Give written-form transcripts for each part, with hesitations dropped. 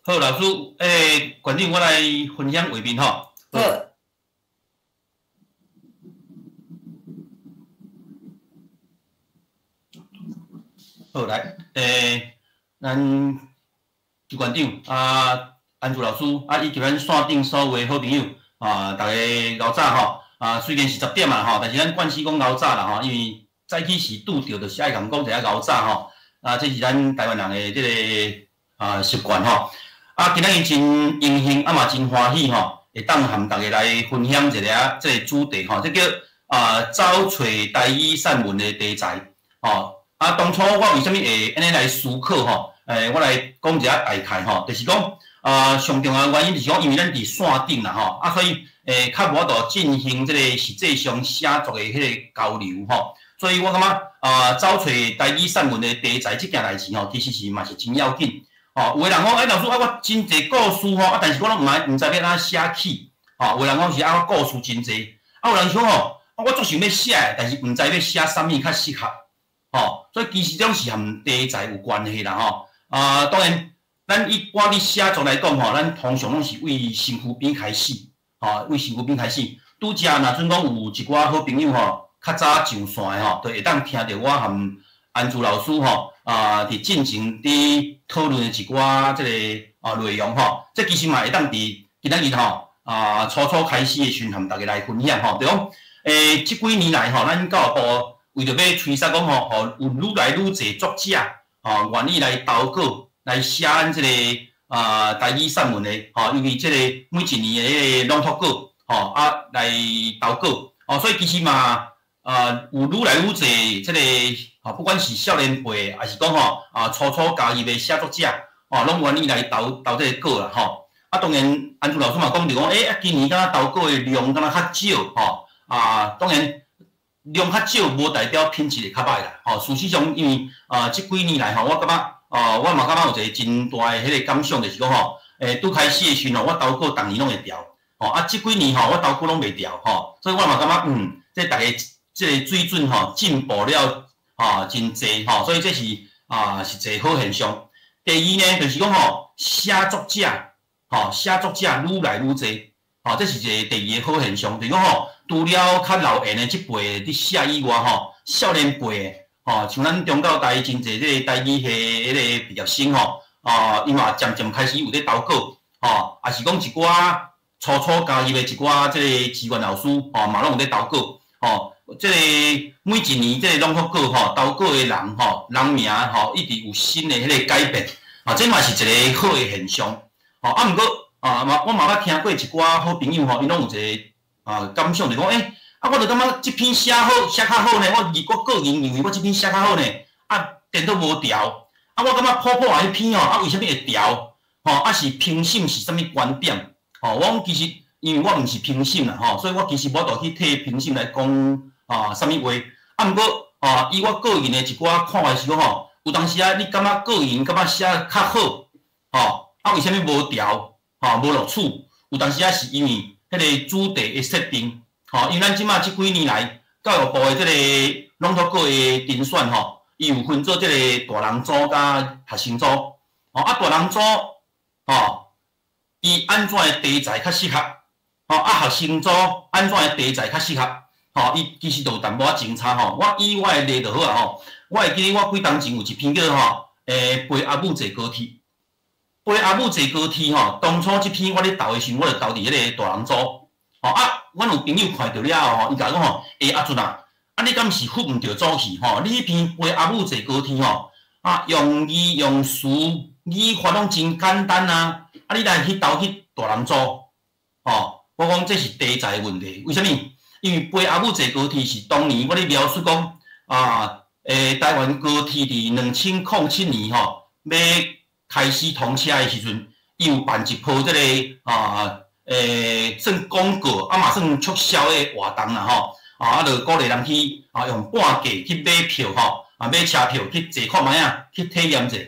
好，老师，馆长，我来分享画面吼。好，好来，咱朱馆长安珠老师以及咱线顶所有的好朋友大家熬早吼虽然是10点啊吼，但是咱惯势讲熬早啦吼，因为早起是拄着，就是爱甲讲一下熬早吼。这是咱台湾人的这个习惯吼。今仔日真荣幸嘛真欢喜吼，会当和大家来分享一个这个主题吼，这叫找找台语散文的题材吼。当初我为什么会安尼来思考吼？我来讲一下大概吼，就是讲上重要原因就是讲，因为咱伫线顶啦吼，所以较无法度进行这个实际上写作的迄个交流吼。所以我感觉找找台语散文的题材这件代志吼，其实是嘛是真要紧。有个人讲，老师我真侪故事吼，但是我拢毋知要安怎写起。有个人讲是我故事真侪，有人说吼，我足想要写，但是毋知要写啥物较适合。所以其实这种是和题材有关系啦吼。当然，咱我伫写作来讲吼，咱通常拢是为身躯边开始，为身躯边开始。拄则若阵讲有一寡好朋友吼，较早上线的吼，就会当听到我和安珠老师吼，伫进行伫讨论的一寡即个内容吼。这其实嘛会当伫今仔日吼初开始的时阵，和大家来分享吼。就讲即几年来吼，咱教育部为着要催促讲吼，有愈来愈侪作者愿意来投稿来写咱即个台语散文的尤其即个每一年的迄个朗读稿来投稿所以其实嘛有愈来愈侪即个不管是少年辈还是讲初加入的写作者拢愿意来投即个稿啦吼。当然安珠老师嘛讲着讲，今年敢若投稿的量敢若较少当然。量较少，无代表品质会较歹啦。事实上，因为即几年来我感觉我嘛感觉有一个真大的迄个感想，就是讲拄开始的时阵我投稿逐年拢会调，即几年我投稿拢袂调所以我嘛感觉即大家即个水准进步了真济所以这是是一个好现象。第二呢，就是讲写作者愈来愈济这是一个第二个好现象，就是讲除了较老年的即辈伫写以外少年辈的像咱中教台真侪即个台语系迄个毕业生伊嘛渐渐开始有咧投稿也是讲一寡初加入的一寡即个志愿老师嘛拢有咧投稿即个每一年即个朗读稿投稿的人名一直有新的迄个改变这嘛是一个好的现象毋过我嘛捌听过一寡好朋友伊拢有一个感想就讲，我就感觉即篇写较好呢。我个人认为我即篇写较好呢，电脑无调，我感觉普啊迄篇为什么会调？是评审是啥物观点？我讲其实因为我毋是评审啦，所以我其实无法度去替评审来讲啥物话。毋过以我个人的一寡看法是讲有当时你感觉个人感觉写较好，为什么无调？无录取？有当时是因为迄个主题的设定，因为咱即马即几年来，教育部的即个朗读稿的评选，伊有分做即个大人组甲学生组，大人组，伊安怎的题材较适合，学生组安怎的题材较适合，伊其实都有淡薄仔前差，我以我的例就好啊，我会记得我几当前有一篇叫陪阿母坐高铁。陪阿母坐高铁当初即篇我咧投的时候，我就投伫迄个大人组阮有朋友看到了伊甲我讲阿俊你敢是翕毋着主去你迄篇陪阿母坐高铁用字用词语法拢真简单你来去投去大人组我讲这是题材的问题，为什么？因为陪阿母坐高铁是当年我咧描述讲台湾高铁伫2007年要开始通车的时阵，伊有办一波即个算广告嘛算促销的活动啦就鼓励人去用半价去买票买车票去坐看卖去体验者。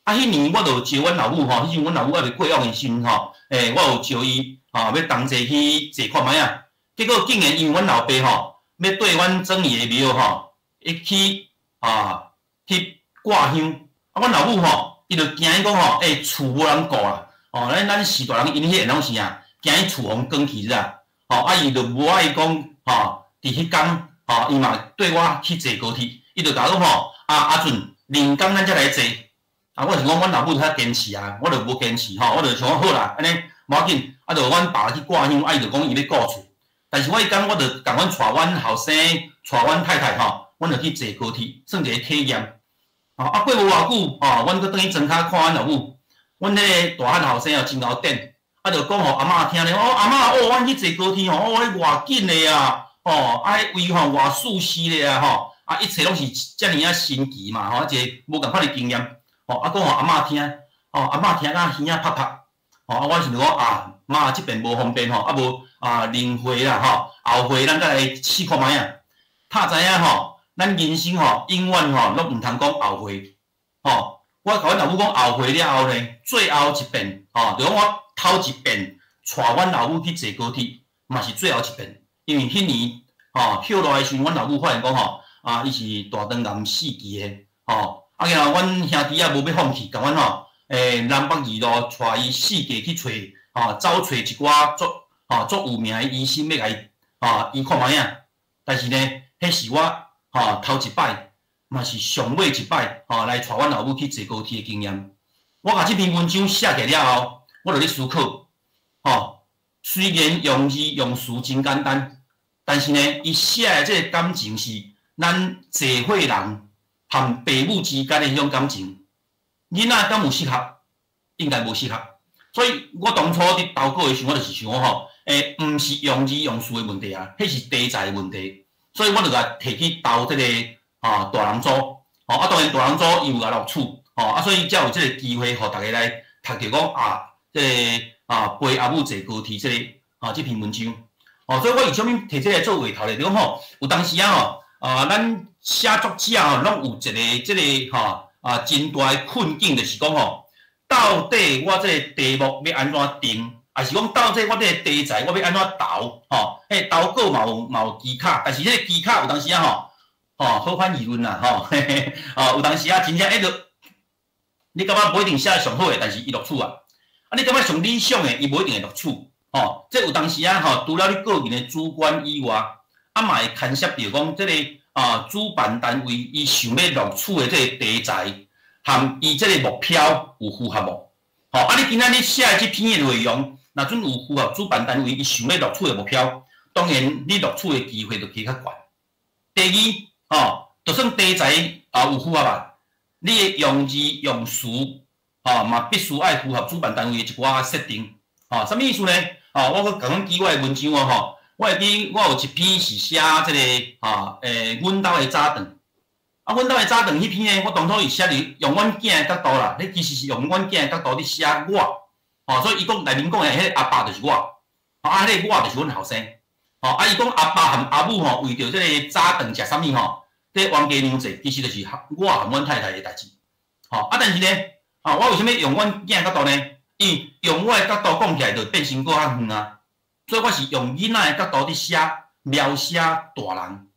迄年我就招阮老母迄阵阮老母还未过往的时阵我有招伊要同齐去坐看卖结果竟然因为阮老爸要对阮庄爷的庙去挂香阮老母伊就惊伊讲吼，厝无人顾啦，咱是大人因迄个拢是啊，惊伊厝互关去啦，伊就无爱讲伫迄工伊嘛对我去坐高铁，伊就甲我讲阿俊，临工咱才来坐。我想讲，阮老母较坚持啊，我就无坚持我就想讲好啦，安尼无要紧，就阮爸去挂香，伊就讲伊要顾厝。但是我迄工我就共阮带阮后生，带阮太太阮就去坐高铁，算一个体验。过无偌久阮搁转去庄脚看阮老母，阮迄个大汉后生真后电，就讲互阿嬷听咧，阿嬷阮去坐高铁迄偌紧咧啊，迄位偌舒适咧啊一切拢是遮尔啊神奇嘛一个无共款的经验。讲互阿嬷听，阿嬷听甲耳仔拍拍，我想着讲妈即边无方便无年会啦后会咱再来试看卖啊。拍知影咱人生永远拢毋通讲后悔我甲阮老母讲后悔了后呢，最后一遍就讲我头一遍带阮老母去坐高铁，嘛是最后一遍，因为迄年捡落来时，阮老母发现讲伊是大肠癌死去的然后阮兄弟无要放弃，甲阮南北二路带伊四界去找找一寡足有名的医生要来医看卖啊。但是呢，迄是我头一摆，嘛是上尾一摆来带阮老母去坐高铁的经验。我甲即篇文章写起来后，我就咧思考虽然用字用词真简单，但是呢，伊写的这个感情是咱社会人和父母之间的迄种感情，囡仔敢有适合？应该无适合。所以我当初伫投稿的时候，我就是想毋是用字用词的问题啊，迄是题材的问题。所以我就甲摕去投这个大人组，当然大人组伊有甲录取，所以才有这个机会，互大家来读着讲这个陪阿母坐高铁这篇文章。所以我为什么摕这个做话头咧？就讲有当时咱写作者拢有一个这个真大的困境，就是讲到底我这个题目要安怎定，还是讲到底我这个题材我要安怎投？迄投稿嘛有技巧，但是迄个技巧有当时好反议论啦有当时真正你感觉无一定写得上好诶，但是伊录取你感觉上理想诶，伊无一定会录取这有当时除了你个人诶主观以外，嘛会牵涉到讲这个主办单位伊想要录取诶这个题材，和伊这个目标有符合无？你今仔日写诶这篇诶内容，若准有符合主办单位伊想要录取诶目标，当然你录取诶机会就加较悬。第二，就算题材有符合你诶用字用词嘛必须爱符合主办单位诶一寡设定。什么意思呢？我搁甲阮举我诶文章我会记我有一篇是写这个阮兜诶早顿。阮兜诶早顿迄篇呢，我当初是写伫用阮囝诶角度啦，你其实是用阮囝诶角度伫写我，所以伊讲内面讲诶迄个阿爸就是我，迄个我就是阮后生，伊讲阿爸和阿母为着这个早顿食啥物这冤家娘济，其实就是我和阮太太诶代志，但是呢，我为什么用阮囝诶角度呢？伊用我诶角度讲起来，就变成搁较远啊，所以我是用囡仔诶角度伫写描写大人。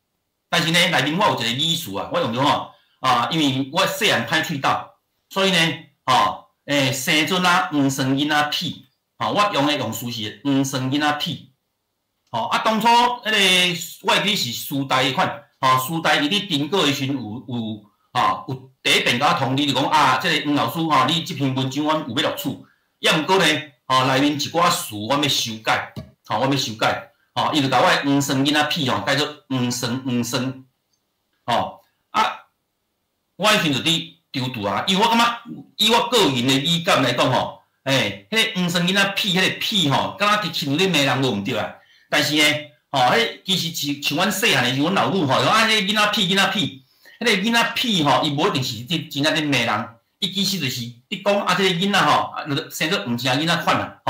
但是呢，内面我有一个意思我用着因为我细汉歹喙斗，所以呢，生阵黄算囡仔屁，我用的用词是黄算囡仔屁，当初迄个我会记是书呆迄款，书呆伊伫订稿的时阵有第一遍甲我通知就讲这个黄老师你这篇文章阮有要录取，也毋过呢，内面一寡词我要修改，我要修改。伊就甲我黄算囡仔屁改做黄算，我迄阵就伫丢拄因为我感觉以我个人的理解来讲迄个黄算囡仔屁，迄个屁敢若伫亲咧骂人无毋对啊。但是呢，迄其实像阮细汉的时候，阮老母迄个囡仔屁，迄个囡仔屁伊无一定是真正咧骂人，伊其实就是你讲这个囡仔生做黄正囡仔款啦，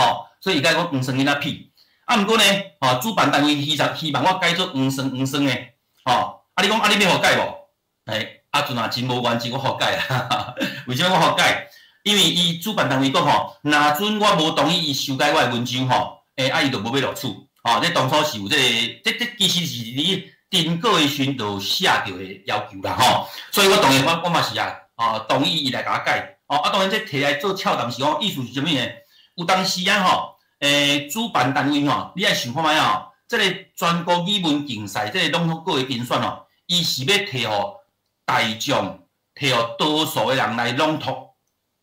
所以伊甲讲黄算囡仔屁。毋过呢，主办单位希望我改做黄算的，你讲你要互改无？阵真无原则，我互改啊。为什么我互改？因为伊主办单位讲若准我无同意伊修改我的文章伊就无要录取。这当初是有这其实是你订稿的时阵就写着的要求啦所以我当然我嘛是同意伊来甲我改哦，啊，当然这摕来做跳谈是讲意思是啥物呢？有当时啊吼，主办单位吼，你爱想看觅啊，这个全国语文竞赛，这个拢各个评选哦，伊是要摕互大众、摕互多数的人来朗读，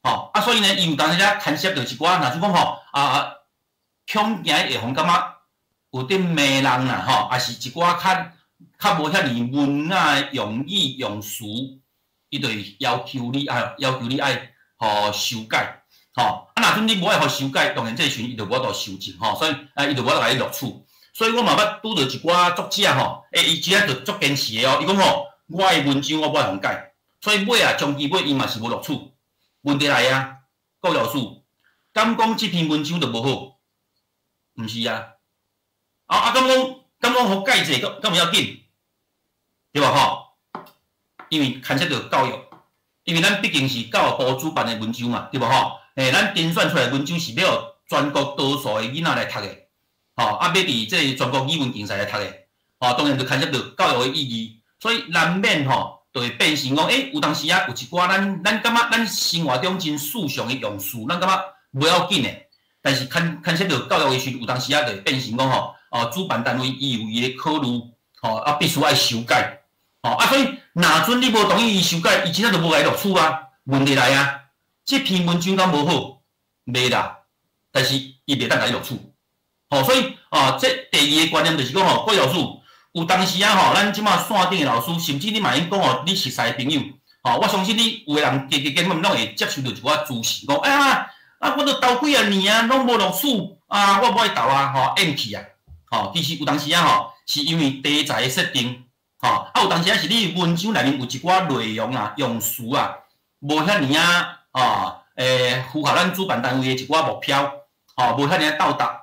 吼啊，所以呢，伊有当时咧牵涉到一寡，若是讲吼恐惊会互感觉有点迷人啦，吼，也是一寡较无遐尼文雅的用语用词，伊就会要求你爱互修改，吼啊，若阵你无爱互修改，当然这时伊就无法度修正，吼，所以伊就无法度来录取。所以我嘛捌拄着一寡作者吼，伊真正就足坚持的哦，伊讲吼，我的文章我无爱互改，所以尾啊，终其尾伊嘛是无录取。问题来啊，郭老师，敢讲即篇文章就无好？毋是啊，敢讲互改者，敢毋要紧，对吧？吼，因为牵涉到教育，因为咱毕竟是教育部主办的文章嘛，对吧？吼，咱甄选出来的文章是要全国多数的囡仔来读的，吼，要伫这全国语文竞赛来读的，吼，当然就牵涉到教育的意义，所以难免吼，就会变成讲，有当时啊，有一寡咱感觉咱生活中真日常的用词，咱感觉无要紧的。但是牵涉到教育的时，有当时啊，就会变成讲吼，主办单位伊有伊的考虑，吼必须爱修改，所以若阵你无同意伊修改，伊真正就无来录取啊。问题来啊，这篇文章敢无好？袂啦，但是伊袂当来录取，所以这第二个观念就是讲吼，郭老师有当时啊吼，咱即马线顶的老师，甚至你嘛应讲吼，你熟识的朋友，我相信你有个人根本拢会接受到一寡资讯，讲我都投几啊年啊，拢无录取我无爱投啊，延期啊，其实有当时啊吼，是因为题材的设定，有当时啊是你文章内面有一寡内容啊、用词啊，无遐尼符合咱主办单位的一寡目标，无遐尼到达，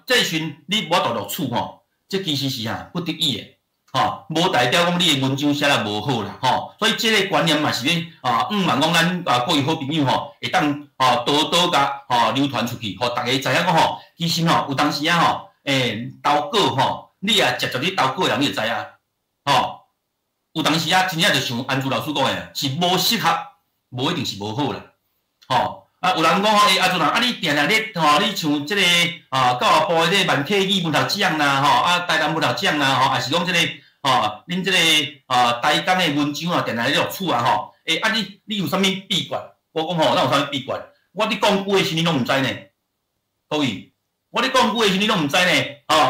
这时你无法度录取吼，这其实是不得已的。无代表讲你的文章写得无好啦，所以这个观念嘛是咧望讲咱各位好朋友会当多甲流传出去，互大家知影讲其实有当时啊投稿你也直接你投稿的人你就知影，有当时啊真正就像安珠老师讲的，是无适合，无一定是无好啦，有人讲安珠人你定定咧你像这个教育部的这个万体语文学奖啦，台南文学奖啦，还是讲这个恁这个台江的文章定定咧录取啊，你有啥物秘诀？我讲咱有啥物秘诀？我咧讲久的时你拢毋知呢，各位，我咧讲久的时你拢毋知呢，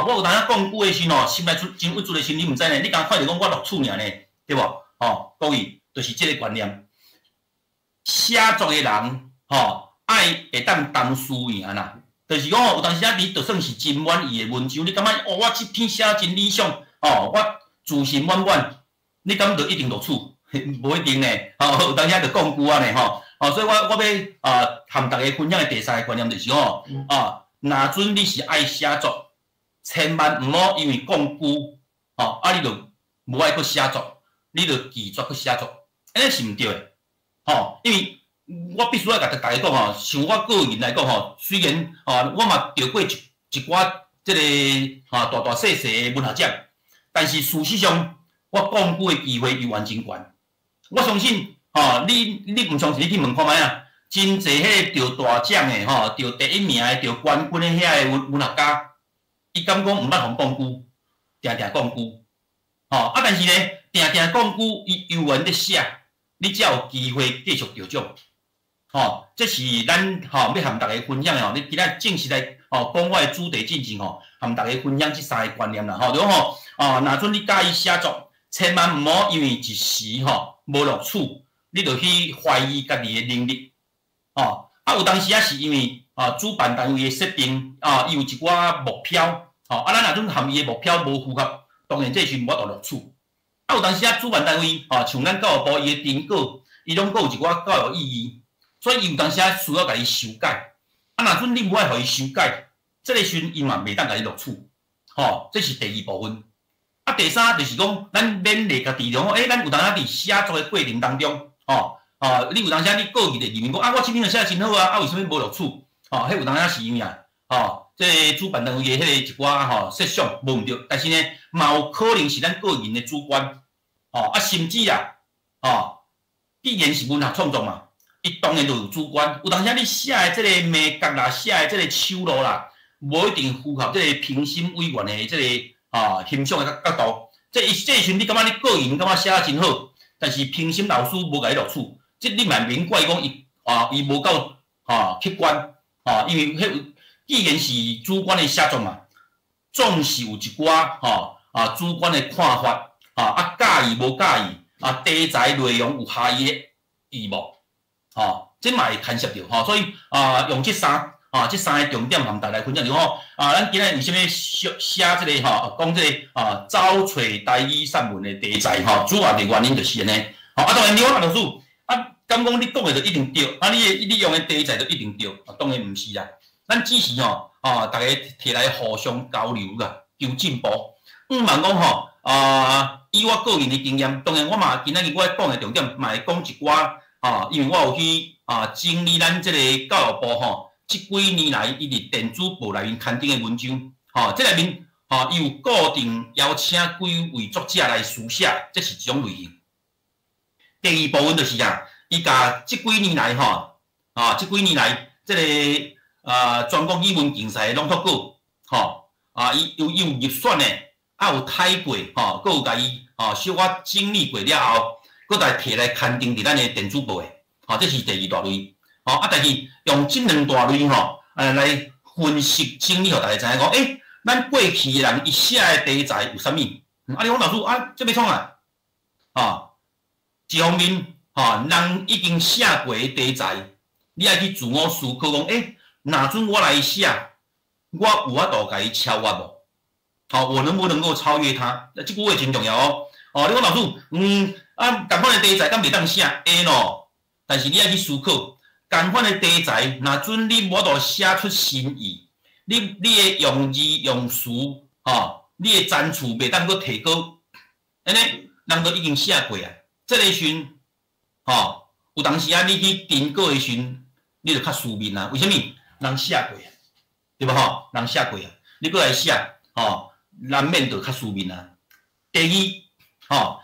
我有当时讲久的时心内真郁卒的时你毋知呢，你刚看着讲我录取尔呢，对无？各位，就是这个观念，写作的人。爱会当当思赢啦，就是讲有当时你就算是真满意的文章，你感觉我这篇写真理想，我自信满满，你敢就一定录取？无一定呢，有当时就讲久啊呢，所以我要和大家分享的第三个观念就是若阵你是爱写作，千万毋好因为讲久，你就无爱去写作，你就拒绝去写作，安尼是毋对的，因为。我必须要甲大家讲像我个人来讲虽然我嘛得过一寡即个大细的文学奖，但是事实上我讲久的机会又完真悬。我相信你毋相信，你去问看觅啊，真侪迄个得大奖的得第一名的、得冠军的遐个文学家，伊敢讲毋捌互讲久，定定讲久，但是呢，定定讲久，伊有缘咧写，你才有机会继续得奖。这是咱要和大家分享的你今仔正式来讲我的主题进程和大家分享这三个观念啦就若阵你介意写作，千万毋好因为一时无录取，你就去怀疑家己的能力有当时是因为主办单位的设定伊有一寡目标咱若阵和伊的目标无符合，当然这是无法度录取有当时主办单位像咱教育部伊的评稿，伊拢有一寡教育意义。所以伊有当时需要甲伊修改，若阵你无爱互伊修改，这个时阵伊嘛袂当甲你录取，这是第二部分。第三就是讲，咱勉励家己讲，咱有当时伫写作的过程当中，你有当时你个人的认为讲，我这篇就写得真好为什么无录取？迄有当时是因为这主办单位的迄个一寡设想无毋对，但是呢，嘛有可能是咱个人的主观，甚至既然是文学创作嘛。伊当然就有主观。有当时你写的这个美角啦，写的这个手路啦，无一定符合这个评审委员的这个欣赏的角度。这时阵你感觉你个人感觉写得真好，但是评审老师无甲你录取，这你嘛免怪讲伊无够客观因为迄既然是主观的写作嘛，总是有一寡主观的看法介意无介意题材内容有下伊的义务这嘛会牵涉到所以用这三个重点和大家分享就咱今日为什么写这个讲这个找找台语散文的题材主要的原因就是安尼当然你讲老师敢讲你讲的就一定对你用的题材就一定对当然毋是啦，咱只是大家摕来互相交流啦，求进步。茫讲以我个人的经验，当然我嘛今仔日我讲的重点嘛会讲一寡因为我有去整理咱这个教育部这几年来伊伫电子报内面刊登的文章这内面伊有固定邀请几位作者来书写，这是一种类型。第二部分就是伊甲这几年来这几年来这个全国语文竞赛的朗读稿伊有入选的有睇过佫有甲伊小可整理过了后，佫来摕来刊登伫咱的电子报的这是第二大类但是用这两大类来分析整理，互大家知影讲咱过去的人伊写的题材有啥物？你讲老师这要创一方面人已经写过的题材，你爱去自我思考讲若阵我来写，我有法度甲伊超越无？我能不能够超越他？这句话真重要你讲老师，同款的题材敢袂当写会咯？但是你爱去思考，同款的题材，若阵你无法度写出新意，你的用字用词你的赞处袂当佫提高，安尼人都已经写过这个时阵有当时你去订稿的时阵，你就较书面为什么？人写过对无人写过你佫来写难免就较书面第二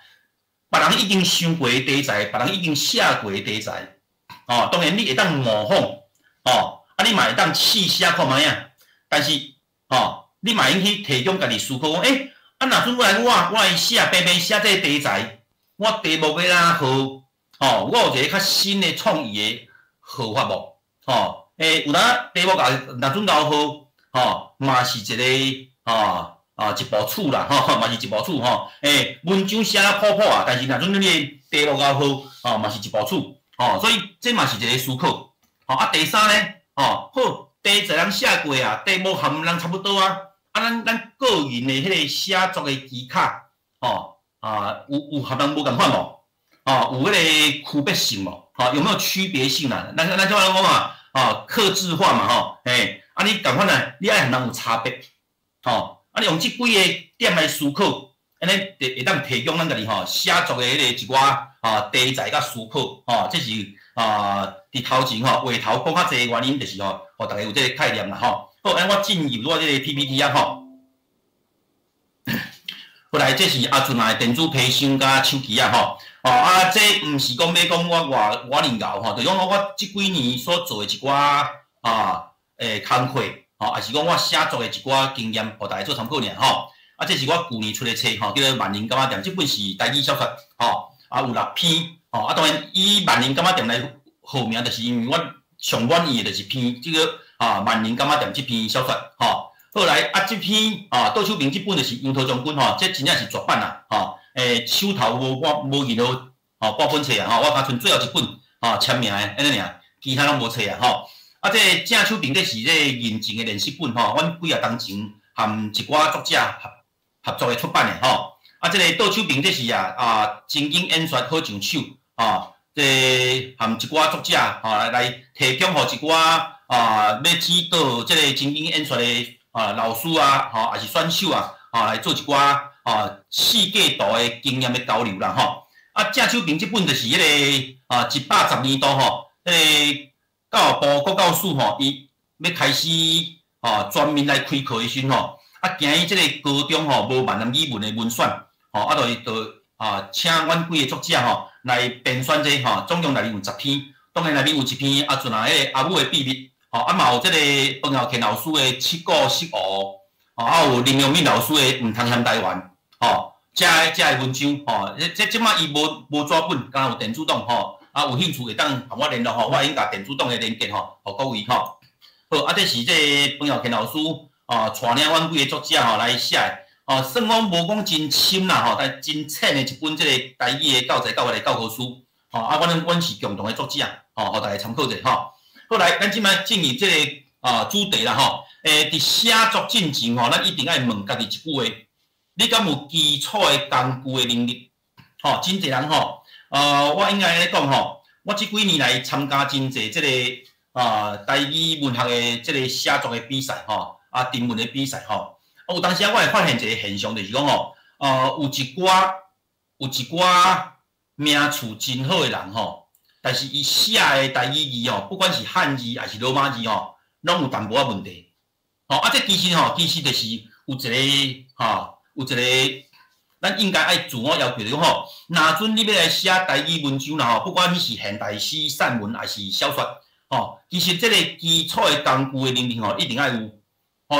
别人已经想过的题材，别人已经写过的题材当然你会当模仿你嘛会当试写看卖但是你嘛应去提供家己思考讲若阵我来写白写这个题材，我题目要哪好我有一个较新的创意的号法无有当题目若阵搞好嘛是一个一部曲啦嘛是一部曲文章写得普但是若阵你的题目搞好嘛是一部曲所以这嘛是一个思考第三呢好题材人写过题目含人差不多咱个人的迄个写作的技巧有和人无共款无有迄个区别性无有没有区别性咱就讲客制化嘛你共款你爱和人有差别你用这几个点来思考，安尼会当提供咱家己写作的迄个一寡题材甲思考这是伫头前话头讲较济的原因，就是互大家有这个概念啦好，我进入我这个 PPT 后来这是阿俊的电子批箱甲手机这毋是讲要讲我偌尔牛就是讲我这几年所做的一寡工课也是讲我写作的一寡经验，互大家做参考尔这是我去年出的册叫做《万年柑仔店》，这本是台语小说有6篇当然以《万年柑仔店》来号名，就是因为我上满意的就是篇这个万年柑仔店这篇小说后来这篇杜秋平这本就是杨桃将军这真正是绝版啦手头无印好半本册我甲剩最后一本签名的安尼尔，其他拢无册这郑秋平这是这认证的练习本阮几当前和一寡作者合作的出版的这个杜秋平这是精英演说好上手这和一寡作者来提供互一寡要指导这个精英演说的老师还是选手来做一寡世界图的经验的交流啦郑秋平这本就是迄个110年度迄个教育部国教署伊要开始专门来开课的时阵行伊即个高中无闽南语文的文选就请阮几个作者来编选这总共内容有10篇，当然内面有一篇阿俊啊，迄个阿母的秘密，吼，啊嘛有即个彭耀乾老师的七股失误，吼，啊有林永敏老师的毋通嫌台湾，吼，遮的文章，吼，即摆伊无纸本，敢有电子档，吼，啊有兴趣会当同我联络，吼，我已经甲电子档的连结，吼，互各位，吼。好，啊，这是这彭耀乾老师，带领阮几个作者吼来写的，算讲无讲真深啦，吼，但真浅的一本这个台语的教材教学的教科书，啊，阮是共同的作者，互大家参考者，吼。好来，咱即摆进入这个主题啦，吼，伫写作进前，吼，咱一定爱问家己一句话：你敢有基础的工具的能力？吼，真侪人吼，我应该咧讲吼，我即几年来参加真侪这个。台语文学的即个写作的比赛吼，中文的比赛吼，有当时我会发现一个现象，就是讲吼，有一寡名次真好的人吼，但是伊写的台语字吼，不管是汉字还是罗马字吼，拢有淡薄仔问题。吼，这其实就是有一个，咱应该爱自我要求的吼，若准你要来写台语文章啦吼，不管你是现代诗、散文还是小说。其实这个基础的工具的能力一定要有，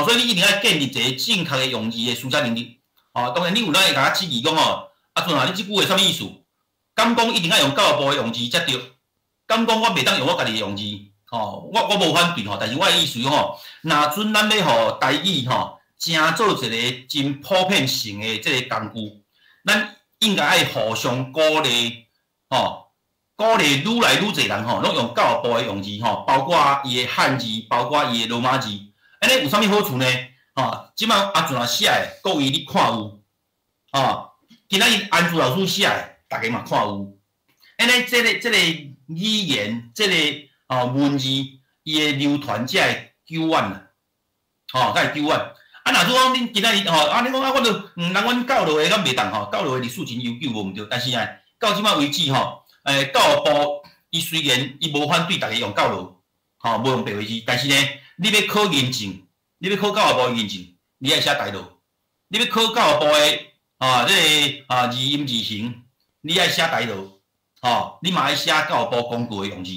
所以你一定要建立一个正确的用字的书写能力。当然你有咱会甲我质疑讲阿俊啊，你即句话啥物意思？敢讲一定要用教育部的用字才对？敢讲我袂当用我家己的用字？我无反对但是我的意思若准咱要互台语正做一个真普遍性的这个工具，咱应该爱互相鼓励，鼓励愈来愈侪人拢用教育部的用字包括伊的汉字，包括伊的罗马字，安尼有啥物好处呢？即摆阿俊啊写的，各位你看有？今仔日安珠老师写的，大家嘛看有？安尼这个语言，这个文字，伊的流传才会久远啦，才会久远。若说讲恁今仔日你讲我著人阮教落的敢袂当教落的历史真悠久无毋对，但是到即摆为止教育部伊虽然伊无反对大家用教育，无用白话字，但是呢，你要考认证，你要考教育部的认证，你爱写台语；你要考教育部的这个字音字形，你爱写台语，你嘛爱写教育部工具的用字。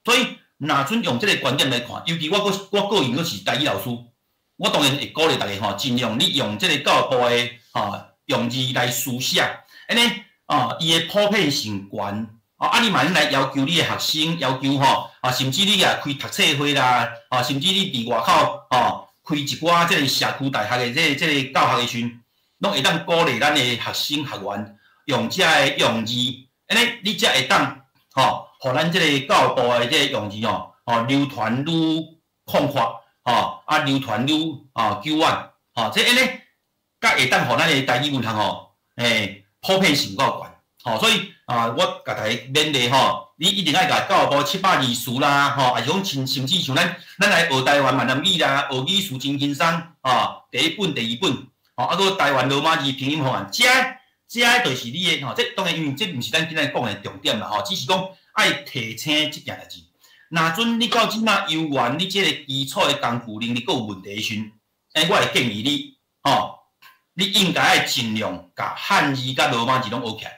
所以，若准用这个观点来看，尤其我个人佫是台语老师，我当然会鼓励大家尽量你用这个教育部的用字来书写，安尼伊的普遍性悬。你嘛来要求你的学生，要求甚至你开读册会啦，甚至你伫外口开一寡即个社区大学的即个教学的时阵，拢会当鼓励咱的学生学员用遮个用字，安尼你才会当互咱即个教育部的即个用字流传愈广阔，流传愈久远，即安尼，甲会当互咱的台语文学普遍性较悬，所以。我甲大家勉励你一定要甲教育部720词啦，还是讲甚至像咱来学台湾闽南语啦，学语数真轻松，第一本、第二本，搁台湾罗马字拼音方案，这就是你的这当然因为这毋是咱今仔讲的重点啦，只是讲爱提醒这件代志。若准你到即摆犹原你这个基础的工具能力有问题时，我会建议你，你应该爱尽量甲汉字甲罗马字拢学起来。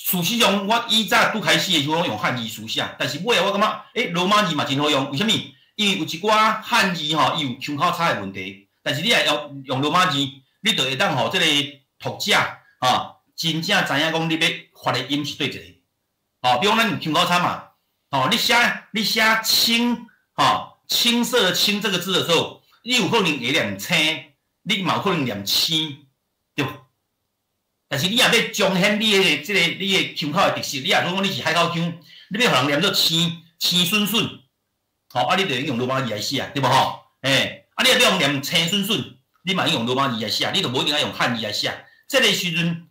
事实上，我以早拄开始的时候用汉字书写，但是尾我感觉，罗马字嘛真好用。为什么？因为有一寡汉字伊有腔口差的问题，但是你若用罗马字，你就会当互这个读者真正知影讲你要发的音是对一个。比如咱有腔口差嘛，你写青色的青这个字的时候，你有可能会念青，你嘛有可能念青，对吧？但是你若要彰显你的腔口的特色，你若如果你是海口腔，你要互人念做青顺顺，你就用罗马字来写，对无你若要用念青顺顺，你嘛用罗马字来写，你就无一定要用汉字来写。这个时阵，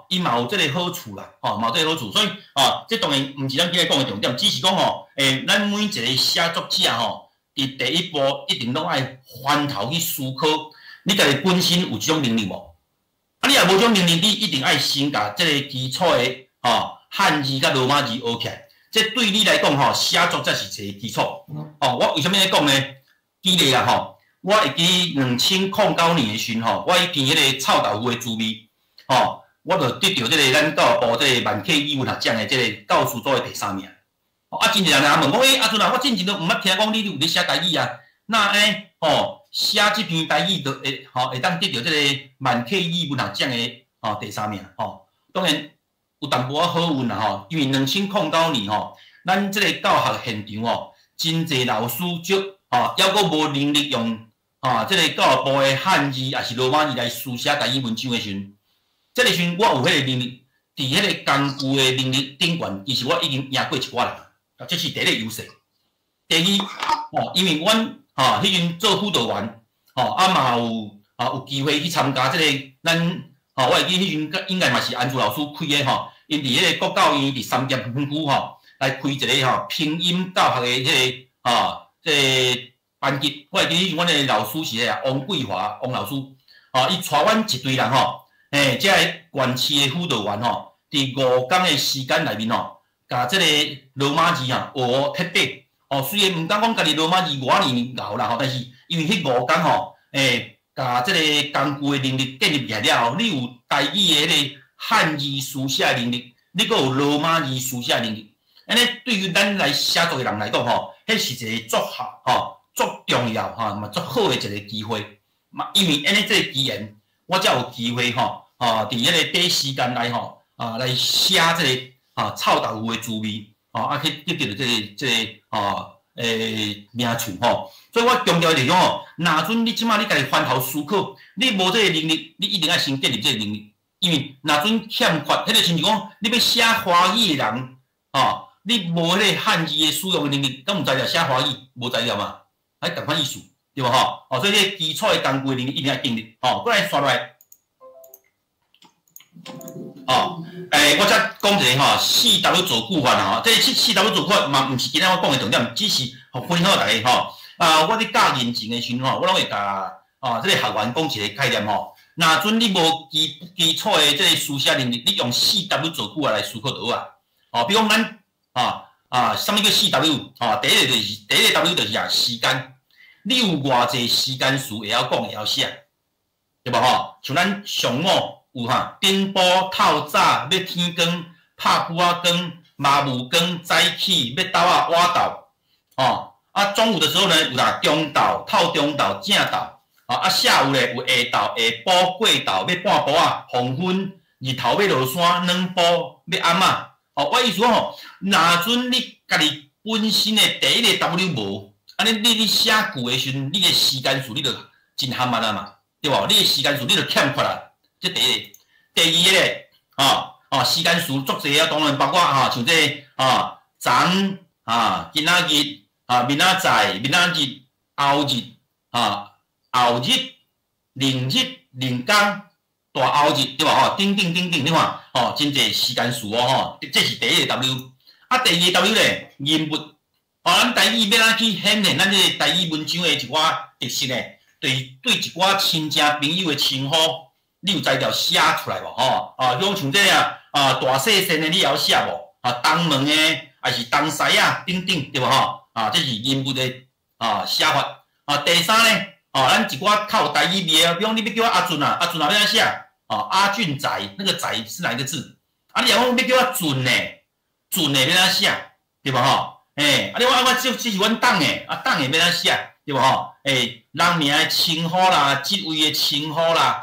伊嘛有这个好处啦，嘛有这个好处。所以这当然毋是咱今日讲的重点，只是讲咱每一个写作者伫第一步一定拢爱翻头去思考，你家己本身有这种能力无？你若无种能力，你一定爱先甲即个基础的汉字甲罗马字学起来。这对你来讲写作才是一个基础。我为什么来讲呢？举例我会记2009年的时阵我去填迄个臭豆腐的滋味，我就得到这个咱教育部这个万客语文学奖的这个教师组的第3名。啊，真侪人来问讲，阿俊啊，我之前都毋捌听讲你有咧写台语啊，那安写即篇台语就会当得到即个满 K 语文学奖的第3名当然有淡薄仔好运啦因为2009年咱即个教学现场真侪老师就抑阁无能力用即个教育部的汉字也是罗马字来书写台语文章的时阵，即个时阵我有迄个能力，伫迄个工具的能力顶悬，其实我已经赢过一寡人。这是第一个优势。第二，因为阮迄阵做辅导员，嘛有机会去参加即个咱我会记迄阵应该嘛是安珠老师开的因伫迄个国教院伫3点分区来开一个拼音教学的即个班级。我会记迄阵阮的老师是王桂华王老师，伊带阮一堆人即个县市的辅导员伫5天的时间内面甲即个罗马字学彻底虽然毋敢讲家己罗马字5年熬啦但是因为迄5天甲即个工具的能力建立起来了你有台语的迄个汉字书写能力，你阁有罗马字书写能力，安尼对于咱来写作的人来讲迄是一个足足重要嘛足好的一个机会嘛，因为安尼这个机缘，我才有机会伫迄个短时间内来写即个。臭豆腐的滋味，去得到这个名次所以我强调就是讲若准你即马你家己翻头思考，你无这个能力，你一定要先建立这个能力，因为若准欠缺，迄就亲像讲你要写华语的人，你无迄个汉字的使用的能力，敢有才调写华语，无才调嘛，还同款意思，对无所以这基础的工具能力一定要建立，过来刷落来。我则讲一个4W 做句法啦这4W 做句法嘛，毋是今仔我讲的重点，只是分享大家我伫教认证的时阵我拢会甲这个学员讲一个概念若准你无基础的这个书写能力，你用4W 做句法来思考就好啊。比如讲咱什么叫4W 第一个 W 就是时间，你有偌济时间词会晓讲会晓写，对无像咱上午。有颠簸透早，要天光，拍久仔光，麻木光，早起，要斗仔晚斗中午的时候呢，有中斗、透中斗、正斗下午咧有下斗、下晡、过斗，要半晡黄昏，日头要落山，软晡要暗我意思讲若准你家己本身的第一个 W 无，安尼你写句的时阵，你的时间数你就真含慢啊嘛，对无？你的时间数你就欠缺啦。这第一个，第二个时间数足侪当然包括像这昨今仔日明仔载、明仔日、后日后日、明日、明工、大后日，对吧？等等，你看真侪时间数这是第一个 W。第二个 W 咧，人物咱台语要怎去显现咱这个台语文章的一寡特色呢？对一寡亲戚朋友的称呼。你有才调写出来无像这大细声的你也要写无东门的还是东西等等对无这是人物的写法第三呢咱一寡较有台语味的，比如你要叫我阿俊阿俊要怎写阿俊仔，那个仔是哪一个字你若讲要叫我俊呢，俊的要怎写对无你我这是阮党的党的要怎写对无人名的称呼啦，职位的称呼啦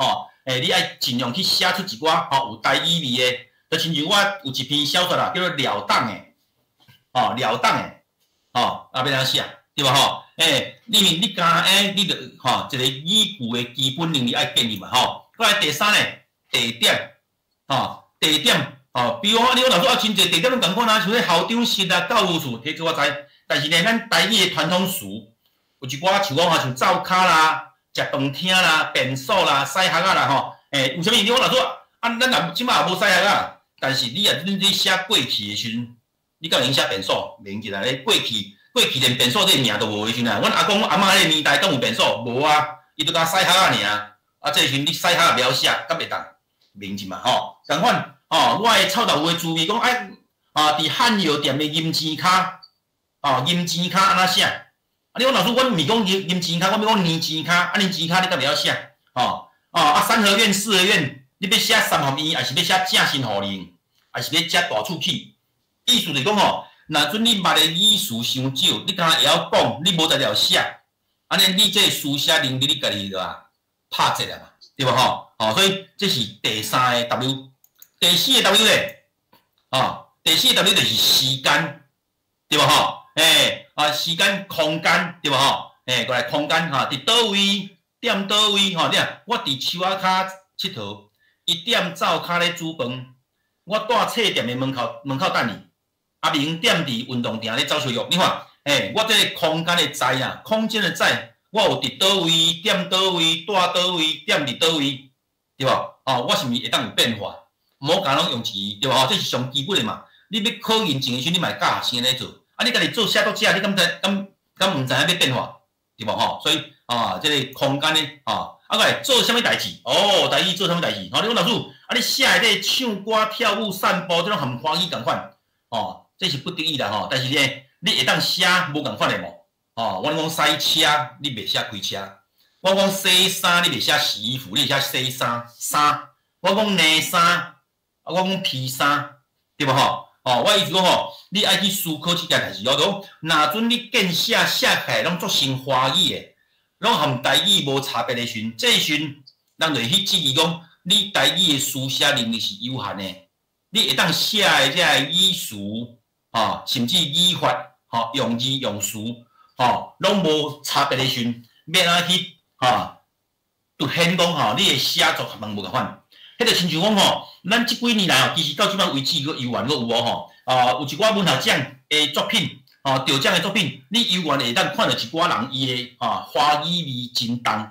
你爱尽量去写出一寡有台语味的，就亲像我有一篇小说啦，叫做《了党》的，了党的，要怎写，对无因为你讲你就一个语句的基本能力爱建立嘛过来第三咧，地点，地点，比如你老师真侪地点拢共款像咧校长室教务处，迄个我知，但是咧咱台语的传统词，有一寡像讲像灶骹啦。食饭厅啦、便所啦、洗鞋啦有啥物？你讲老师咱若即马也无洗鞋但是你你写过去的时阵，你敢会用写便所？袂用记啦，过去连便所这个名都无的时阵阮阿公阿嬷迄个年代敢有便所？无伊都甲洗鞋尔这时阵你洗鞋也袂晓写，敢袂当？袂用记嘛同款我的臭豆腐的滋味讲伫汉药店的银钱卡银钱卡安怎写？你讲老师，我毋是讲银钱卡，我要讲年钱卡，年钱卡你敢袂晓写？三合院、四合院，你要写三合院，还是要写正新互人，还是要写大厝起？意思就是讲若准你捌的语词伤少，你敢会晓讲，你无在了写，安尼你这书写能力你家己就拍折啊嘛，对无吼？哦，所以这是第三个 W， 第四个 W 咧，第四个 W 就是时间，对无吼？时间、空间，对无吼？过来空间伫倒位，踮倒位吼？你啊，我伫树仔骹佚佗，1点灶骹咧煮饭，我住册店的门口等你。阿明踮伫运动场咧走烧肉，你看，我这个空间的在啊，空间的在，我有伫倒位、踮倒位、住倒位、踮伫倒位，对无？我是毋是会当有变化？无讲拢用字，对无？这是上基本的嘛。你要考验证的时，你嘛教学生安尼做，你家己做写作者，你敢毋知影要变化，对无吼？所以这个空间咧，过来做啥物代志？台语做啥物代志？你讲老师，你写的这唱歌、跳舞、散步，这种含华语共款，这是不得已啦吼，但是咧，你会当写无共款的无？我讲洗车，你袂写开车；我讲洗衫，你袂写洗衣服，你写洗衫。我讲内衫，我讲披衫，对无吼？我意思讲吼，你爱去思考这件代志。若准你见写起来拢做成华语的，拢含台语无差别的时，这时咱就去质疑讲，你台语的书写能力是有限的，你会当写的这个语词。甚至语法、用字用词，拢无差别的时，要安去凸显讲你的写作可能无共款。迄就亲像讲咱即几年来其实到即摆为止个游玩个有无有一寡文学奖的作品，得奖的作品，你游玩会当看到一寡人伊的华语味真重。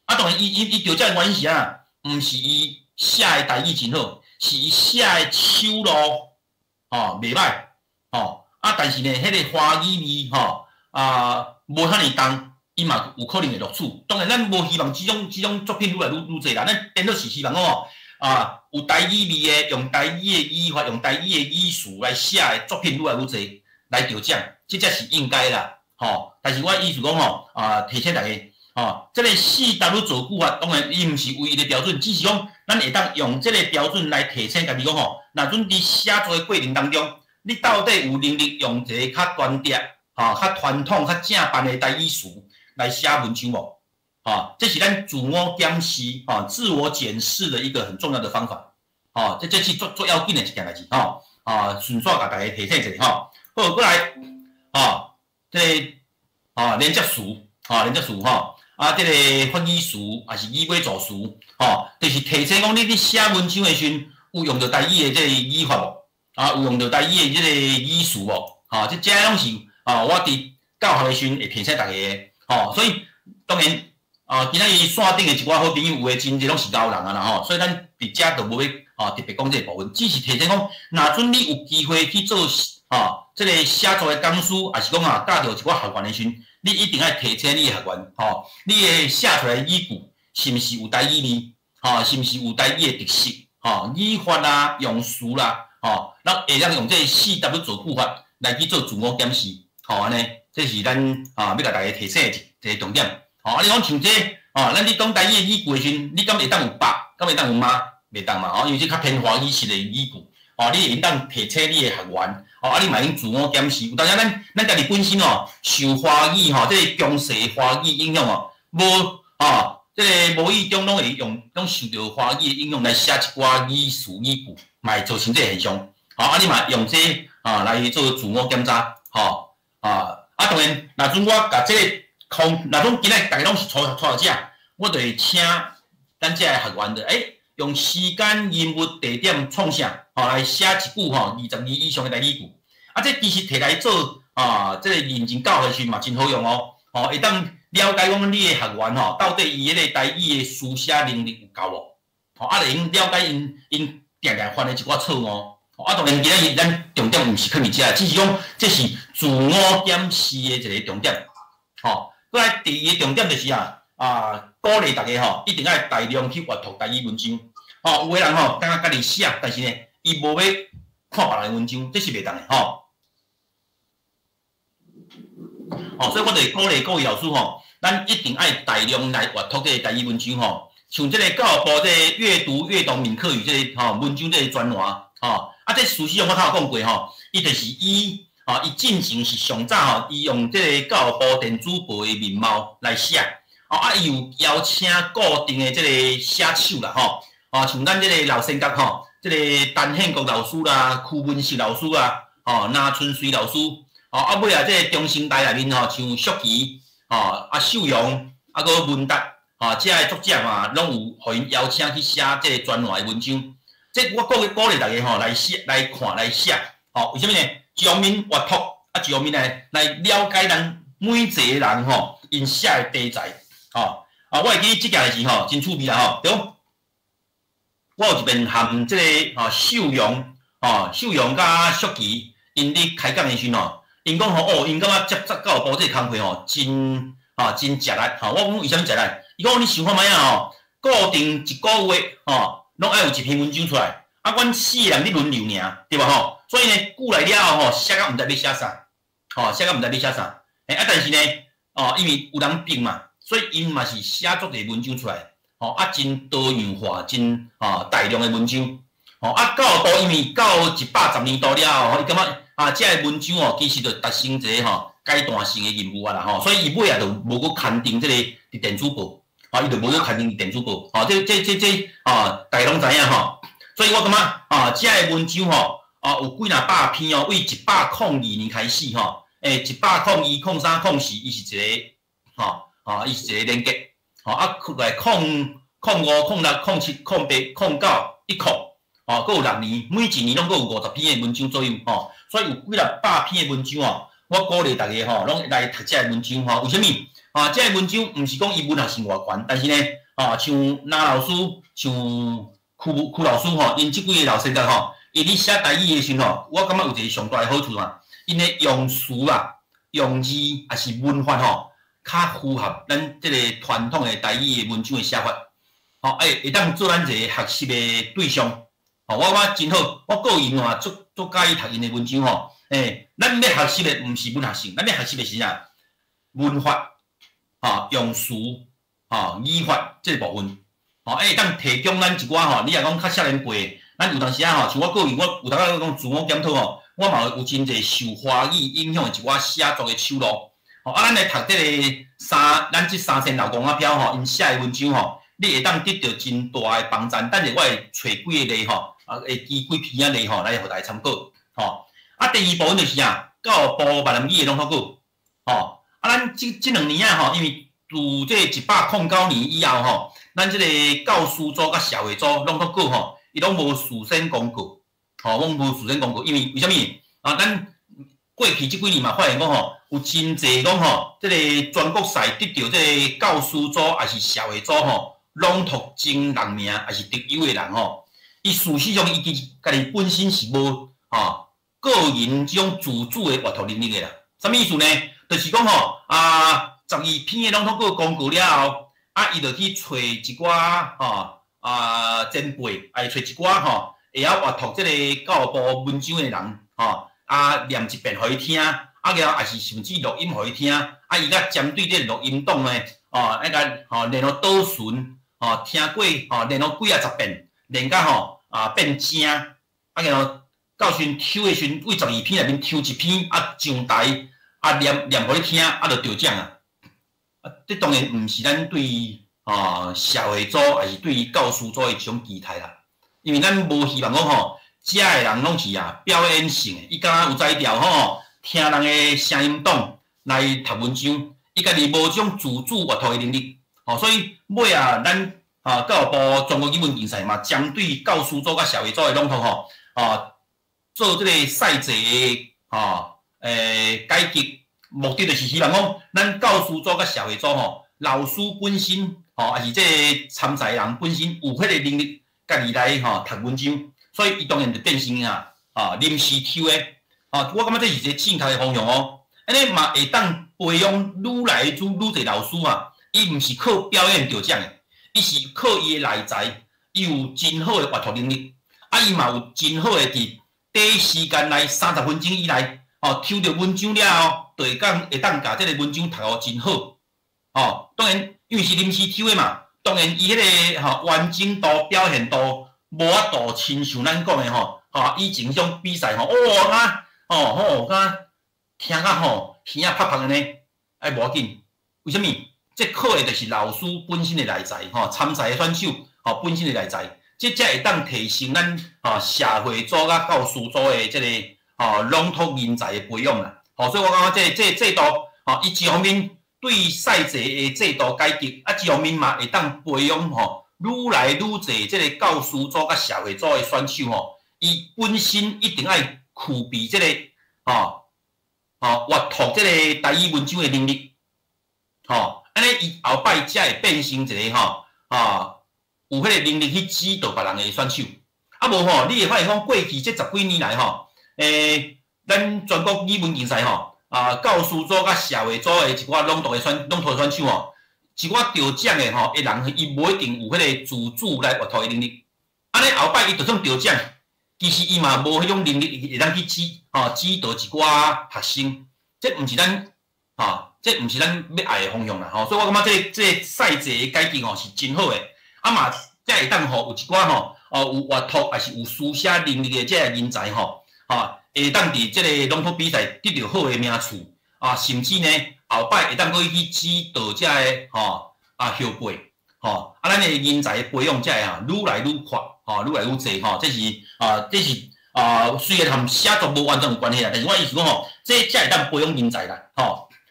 当然伊得奖的原因是啊，毋是伊写的台语真好，是伊写的手路袂歹。但是呢，迄个华语味无遐尼重，伊嘛有可能会录取。当然，咱无希望即种作品愈来愈侪啦。咱变做是希望讲有台语味的，用台语的语法，用台语的语词来写的作品愈来愈侪来得奖，这才是应该啦。但是我意思讲提醒大家，这个4W 做句法，当然伊毋是唯一的标准，只是讲咱会当用这个标准来提醒家己讲若准伫写作的过程当中。你到底有能力用一个较专业、较传统、较正版的台语词来写文章无？这是咱自我检视、自我检视的一个很重要的方法。这是做要紧的一件代志。顺续甲大家提醒一下。好，过来，这连接词，这个发语词也是语尾助词，就是提醒讲你写文章的时有用到台语的这个语法无？有用到台语的这个语词无？这拢是我伫教学的时会提醒大家的。所以当然今仔日线顶的一寡好朋友有诶真侪拢是高人啊啦所以咱伫遮就无要特别讲这个部分，只是提醒讲，若准你有机会去做这个写作的讲师，也是讲教着一寡学员的时，你一定要提醒你的学员，你的写出来的语句是毋是有台语味？是毋是有台语的特色？语法啦、用词啦。咱会当用这4W 做句法来去做自我检视，安尼，这是咱要甲大家提醒一个重点。你讲像这咱你讲台语的语句的时，你敢会当有爸，敢会当有妈，袂当嘛？因为这较偏华语式的语句，你会当提醒你的学员，你嘛用自我检视。有当然咱家己本身受华语这个强势华语影响无这个无意中拢会拢受到华语的影响来写一寡语词语句。嘛会造成这现象，你嘛用这来做自我检查，当然，若准我甲这个若准今日大家拢是初学者，我就会请咱这个学员的，用时间、人物、地点创啥，来写一句22以上的台语句，这其实摕来做这个认真教学时嘛真好用会当了解讲你的学员到底伊迄个台语的书写能力有够无，就用了解因。定犯的一寡错误，当然今仔日咱重点毋是去伫遮，只是讲这是自我检视的一个重点。过来第二个重点就是鼓励大家一定要大量去阅读台语文章。有个人敢若家己写，但是呢，伊无要看别人的文章，这是袂当的所以我就鼓励各位老师咱一定要大量来阅读这个台语文章像这个教育部这个阅读闽客语这个文章这个专栏这事实上我头讲过伊就是以伊进前是上早伊用这个教育部电子报的面貌来写，伊有邀请固定的这个写手啦，像咱这个老先觉这个陈宪国老师啦、屈文实老师啦，那春水老师，尾啊，这个中生代内面像淑琪，秀荣，个文达，这个作者嘛，拢有互因邀请去写这个专栏的文章。这我鼓励大家来写、来看、来写，为什么呢？一方面阅读，一方面呢来了解咱每一个人因写的题材，我会记即件代志真趣味啦，对。我有一遍含即个秀荣甲淑琪因咧开讲的时阵因讲因感觉接教育部这个工作真食力我讲为啥物食力？伊讲你想看卖固定一个月拢爱有一篇文章出来，阮4个人咧轮流尔，对吧所以呢，久来了写到毋知要写啥，写到毋知要写啥，但是呢，因为有人评嘛，所以因嘛是写足个文章出来。真多元化、真大量的文章。教育部因为到110年度了伊感觉这个文章其实就达成一个阶段性的任务啊啦所以伊尾啊就无搁刊登这个伫电子报，伊就无搁刊登伫电子报。这大家拢知影所以我感觉这个文章有几若百篇为102年开始102、03、04，伊是一个伊是一个连结。来05、06、07、08、09、10，搁有6年，每一年拢搁有50篇的文章左右，所以有几若百篇的文章我鼓励大家拢来读这个文章为什么？这个文章毋是讲伊文学性偌悬，但是呢，像那老师、像屈老师因即几个老师仔因咧写台语的时阵我感觉有一个上大的好处因的用词用字也是文法较符合咱即个传统的台语的文章的写法，会当做咱一个学习的对象。我感觉真好，我个人足介意读因的文章咱要学习的毋是文学性，咱要学习的是啥？文法用词语法这个部分，会当提供咱一寡你若讲较少年辈，咱有当时像我个人，我有当讲自我检讨我嘛有真侪受华语影响的一寡写作的手路。咱来读这个咱这3仙老公仔飘因写的文章你会当得到真大的帮助。等下我会找几个例会记几篇例来互大家参考。第二部分就是教育部闽南语的拢考过。咱这2年因为自这109年以后咱这个教师组甲社会组拢考过伊拢无事先公告，拢无事先公告，因为为什么咱过去这几年嘛，发现讲有真侪讲这个全国赛得到这个教师组还是社会组朗读真人名还是特优的人伊事实上伊家己本身是无个人这种自主的阅读能力的啦。什么意思呢？就是讲12篇的朗读过公告了后，伊就去找一寡前辈，找一寡会晓阅读这个教育部文章的人念一遍互伊听，然后也是甚至录音互伊听，伊甲针对这个录音档呢，甲练到倒顺，听过练到几10遍，练到变正，然后到时抽的时阵，为12篇内面抽一篇上台念互你听，就得奖这当然毋是咱对社会组还是对教师组的一种期待啦，因为咱无希望讲遮个人拢是表演性的，伊敢若有才调听人的声音档来读文章，伊家己无种自主阅读的能力，所以尾咱教育部全国语文竞赛嘛，针对教师组甲社会组的朗读做这个赛制的改革，目的就是希望讲咱教师组甲社会组老师本身还是这个参赛人本身有迄个能力，家己来读文章。所以伊当然就变成临时抽的我感觉这是一个正确的方向安尼嘛会当培养愈来愈侪老师伊毋是靠表演得奖的，伊是靠伊的内在，伊有真好的阅读能力，伊嘛有真好的伫第一时间内30分钟以内抽到文章了后，就会当甲这个文章读真好当然因为是临时抽的嘛，当然伊迄个完整度、表现度。无法度亲像咱讲的以前种比赛敢听甲吼耳仔拍拍安尼，哎无要紧，为什么？这考的就是老师本身的内在吼，参赛的选手吼本身的内在，这才会当提升咱社会组甲教师组的这个拢脱人才的培养啦。所以我感觉这制度伊一方面对赛制的制度改革，一方面嘛会当培养愈来愈侪这个教师组甲社会组的选手伊本身一定爱具备这个阅读这个台语文章的能力，安尼伊后摆才会变成一个有迄个能力去指导别人的选手。啊无你会发现讲过去这10几年来咱全国语文竞赛教师组甲社会组的一寡朗读的选手一寡得奖的的人，伊无一定有迄个自主来阅读的能力。安尼后摆伊就算得奖，其实伊嘛无迄种能力会当去指导一寡学生，这毋是咱这毋是咱要爱的方向啦所以我感觉这赛制的改革是真好的，啊嘛才会当有一寡有阅读还是有书写能力的这个人才会当伫即个朗读比赛得到好的名次甚至呢后摆会当去指导遮个后辈咱的人才培养遮个愈来愈快愈来愈济这是虽然含写作无完全有关系啦，但是我意思讲这才会当培养人才啦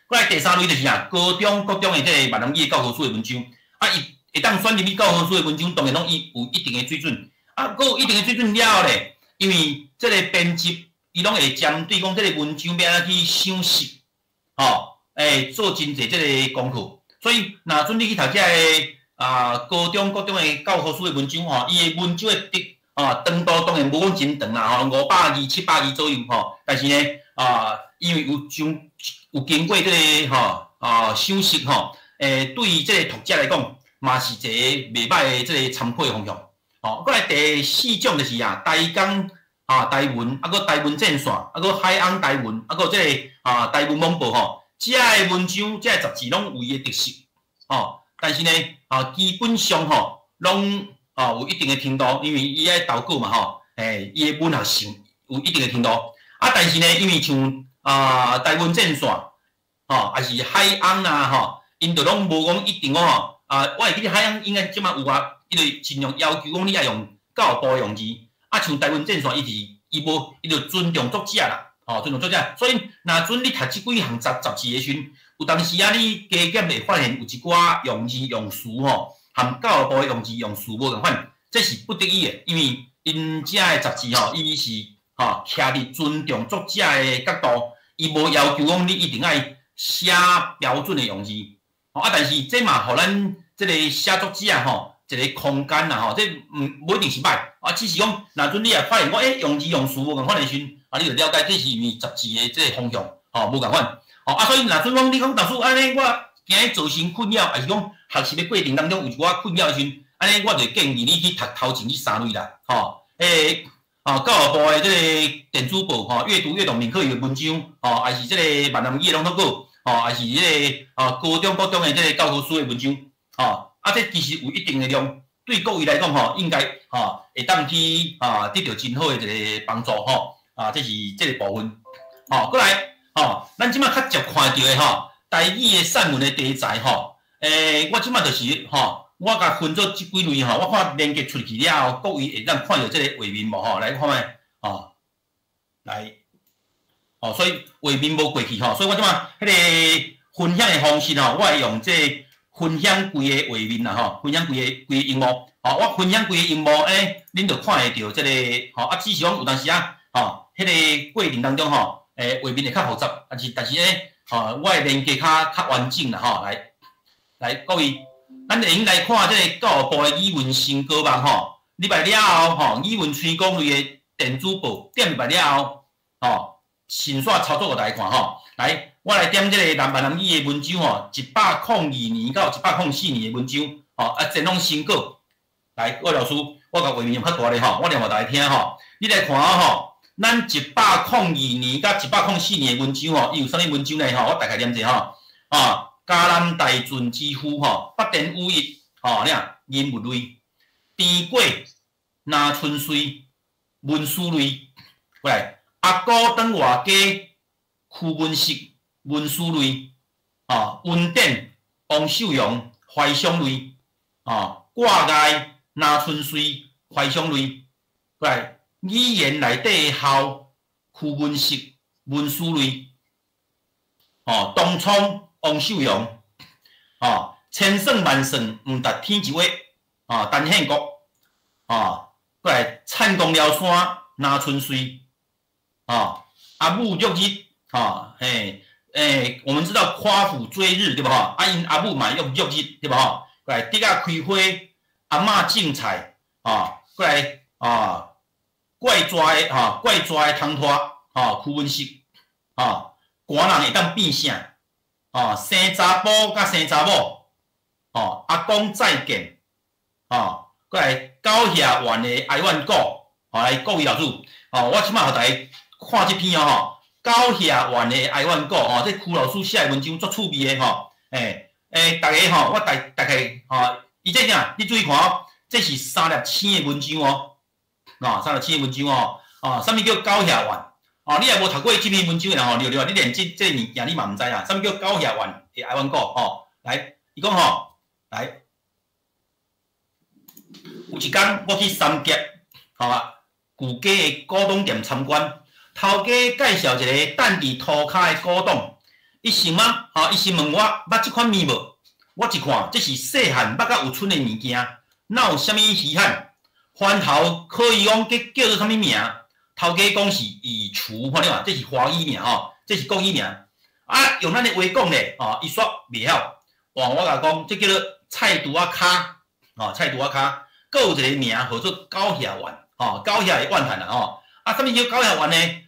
过来第三类就是高中国中的这个闽南语教科书的文章伊会当选入去教科书的文章，当然拢伊有一定的水准佫有一定的水准了后咧，因为这个编辑。伊拢会针对讲这个文章要安怎去赏析，做真侪这个功课。所以，若准你去读这个高中、国中的教科书的文章伊的文章的长度当然无讲真长啦500字、700字左右但是呢因为有经过这个赏析对于这个读者来讲，嘛是一个袂歹的这个参考的方向。过来第四种就是台工。台文，佫台文正线，佫海洋台文，佫这个台文网报遮个文章、遮个杂志拢有伊的特色但是呢基本上拢有一定的程度，因为伊爱投稿嘛伊的文学性有一定的程度但是呢，因为像台文正线还是海洋因就拢无讲一定我会记得海洋应该即马有伊就尽量要求讲你爱用教育部的用字。像台湾正线，伊就尊重作者啦，尊重作者。所以，若准你读即几项杂志的时阵，有当时你加减会发现有一寡用字用词含教育部的用字用词无共款，这是不得已的，因为因遮的杂志伊是徛伫尊重作者的角度，伊无要求讲你一定爱写标准的用字但是这嘛，互咱这个写作者一个空间啦这无一定是歹只是讲，若准你也发现讲，用字用词无共款的时阵你就了解这是因为杂志的这个方向无共款所以若准讲你讲老师安尼，我今日造成困扰，还是讲学习的过程当中有一寡困扰的时阵，安尼我就建议你去读头前这3类啦教育部的这个电子报阅读免课的文章还是这个闽南语的朗读稿还是这个高中、国中的这个教科书的文章这其实有一定的量，对各位来讲应该会当去得到真好的一个帮助这是这个部分过来咱即马较常看到的台语的散文的题材我即马就是我甲分做即几类我看连接出去了后，各位会当看到这个画面无来看卖来所以画面无过去所以我即马迄个分享的方式我会用这分享规个画面啦分享规个荧幕我分享规个荧幕恁就看会到这个只是讲有当时迄个过程当中画面会较复杂，但是我会连接较完整啦来各位，咱会用来看这个教育部的语文新歌网礼拜了后语文推广类的电子报点入来了后顺续操作互大家看来。我来点这个闽南语的文章102年到104年的文章全拢新稿。来，郭老师，我甲画面用较大咧我念互大家听你来看咱102年到104年的文章伊有啥物文章呢我大概念者嘉南大圳之夫北田武一人物类，甜果拿春水文书类，过来阿哥当外家。屈文实、文殊类，文典、王秀阳、怀乡类，挂碍、拿春水、怀乡类，过来语言内底孝、屈文实、文殊类，东冲、王秀阳，千算万算毋达天一话，陈宪国，过来灿光了山、拿春水，阿母玉日，我们知道夸父追日对吧？因阿母嘛用玉日对吧？过来竹啊开花，阿嬷种菜，过来怪抓的汤拖，屈文实，寒人会当变啥？生查甫甲生查某，阿公再见，过来高遐县的哀怨谷，来各位老师，我即摆互大家看即篇高遐县的哀怨谷，这屈老师写的文章足趣味的大家我大概伊这啥？你注意看这是3粒星的文章3粒星的文章啥物叫高遐县？你也无读过这篇文章啦你连这物件你嘛毋知啦，啥物叫高遐县的哀怨谷来，伊讲来，有一天我去三峡旧家的古董店参观，头家介绍一个等伫涂骹的古董，伊想问我捌即款物无？我一看，这是细汉捌甲有剩的物件，哪有啥物稀罕？翻头可以讲叫做啥物名？头家讲是乙厨，看到嘛？这是华语名这是国语名。用咱的话讲咧，伊说袂晓。我甲讲，这叫做菜拄仔骹，菜拄仔骹，佫有一个名号做高遐县，高遐的怨叹啦啥物叫高遐县呢？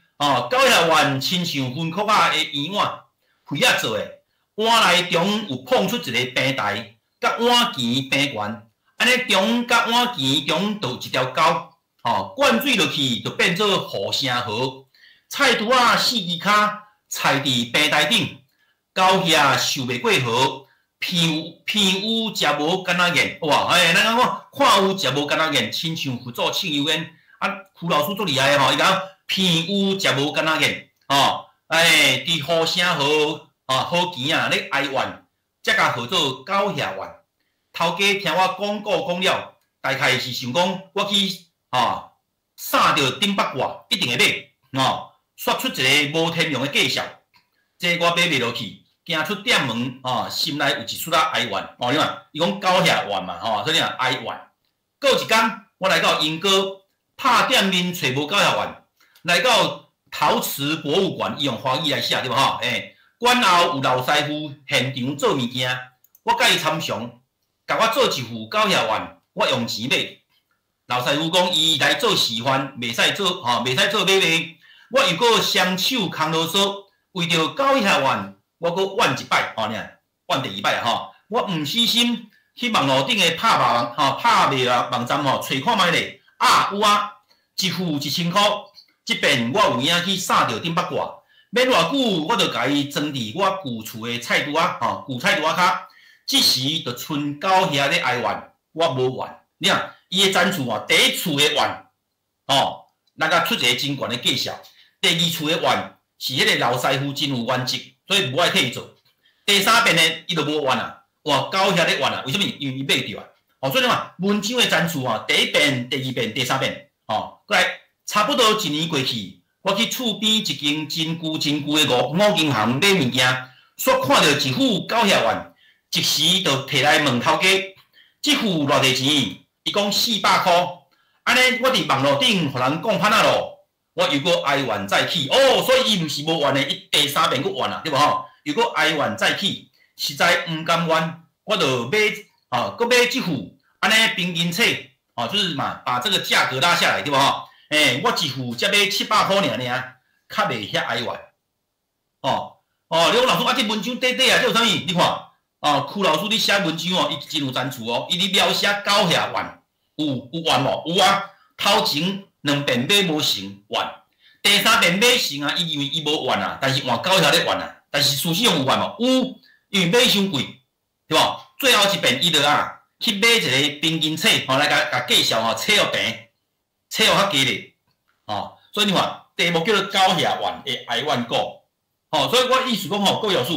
高遐县亲像分壳仔的圆碗，灰仔做的。碗内中有碰出一个平台，甲碗前平悬，安尼中甲碗前中就一条沟，灌水落去就变做护城河。菜拄仔4支骹踩伫平台顶，高遐受袂过河，偏有食无敢若言，哇！咱讲看有食无敢若言，亲像辅助庆油烟。屈老师足厉害伊讲偏有食无敢若言，伫护城河。好钱咧哀怨，才甲号做高遐县。头家听我讲过讲了，大概是想讲我去杀着顶北挂，一定会买，说出一个无天良的计绍。这我买袂落去，行出店门，心内有一撮哀怨。你看，伊讲高遐县嘛，所以哀怨。过一天，我来到莺歌，拍店面找无高遐县，来到陶瓷博物馆，伊用华语来写对吧？馆后有老师傅现场做物件，我甲伊参详，甲我做一副高遐县，我用钱买。老师傅讲伊来做示范，袂使做买卖。我如果双手空啰嗦，为着高遐县，我阁怨一摆，怨第2摆我毋死心去网络顶的拍卖网站找看觅咧，有一副1000块，即边我有影去杀着顶北挂。免偌久，我就甲伊装伫我旧厝的菜拄仔，旧菜拄仔骹。即时就剩高遐咧哀怨，我无怨。你看，伊的展厝第一厝的怨，咱甲出一个真悬的介绍。第2厝的怨是迄个老师傅真有原则，所以无爱替伊做。第3遍呢，伊就无怨啊，高遐咧怨啊。为什么？因为伊买着啊。所以嘛，文章的展厝第1遍、第2遍、第3遍，过来差不多1年过去。我去厝边一间真旧的五金行买物件，煞看到一副高遐县，一时就摕来问头家，这副偌济钱？伊讲400块。安尼我伫网络顶互人讲歹啊咯。我如果哀怨再起，所以伊毋是无怨的，伊第3遍佫怨啦，对无如果哀怨再起，实在毋甘愿，我就买佫买这副安尼平均册，就是嘛，把这个价格拉下来，对无我一副才买700块尔，较袂遐哀怨。你讲老师这文章短啊，这有啥物？你看，屈老师你写文章伊真有展出伊咧描写高遐县，有怨无？有啊。头前2遍买无成怨，第3遍买成啊，伊认为伊无怨啊，但是换高遐咧怨啊，但是事实上有怨无？有，因为买伤贵，对无？最后1遍伊就去买一个平均册，来甲介绍册要平。册要较低咧，所以你看题目叫做高遐县的哀怨谷，吼，所以我意思讲吼，各位老师，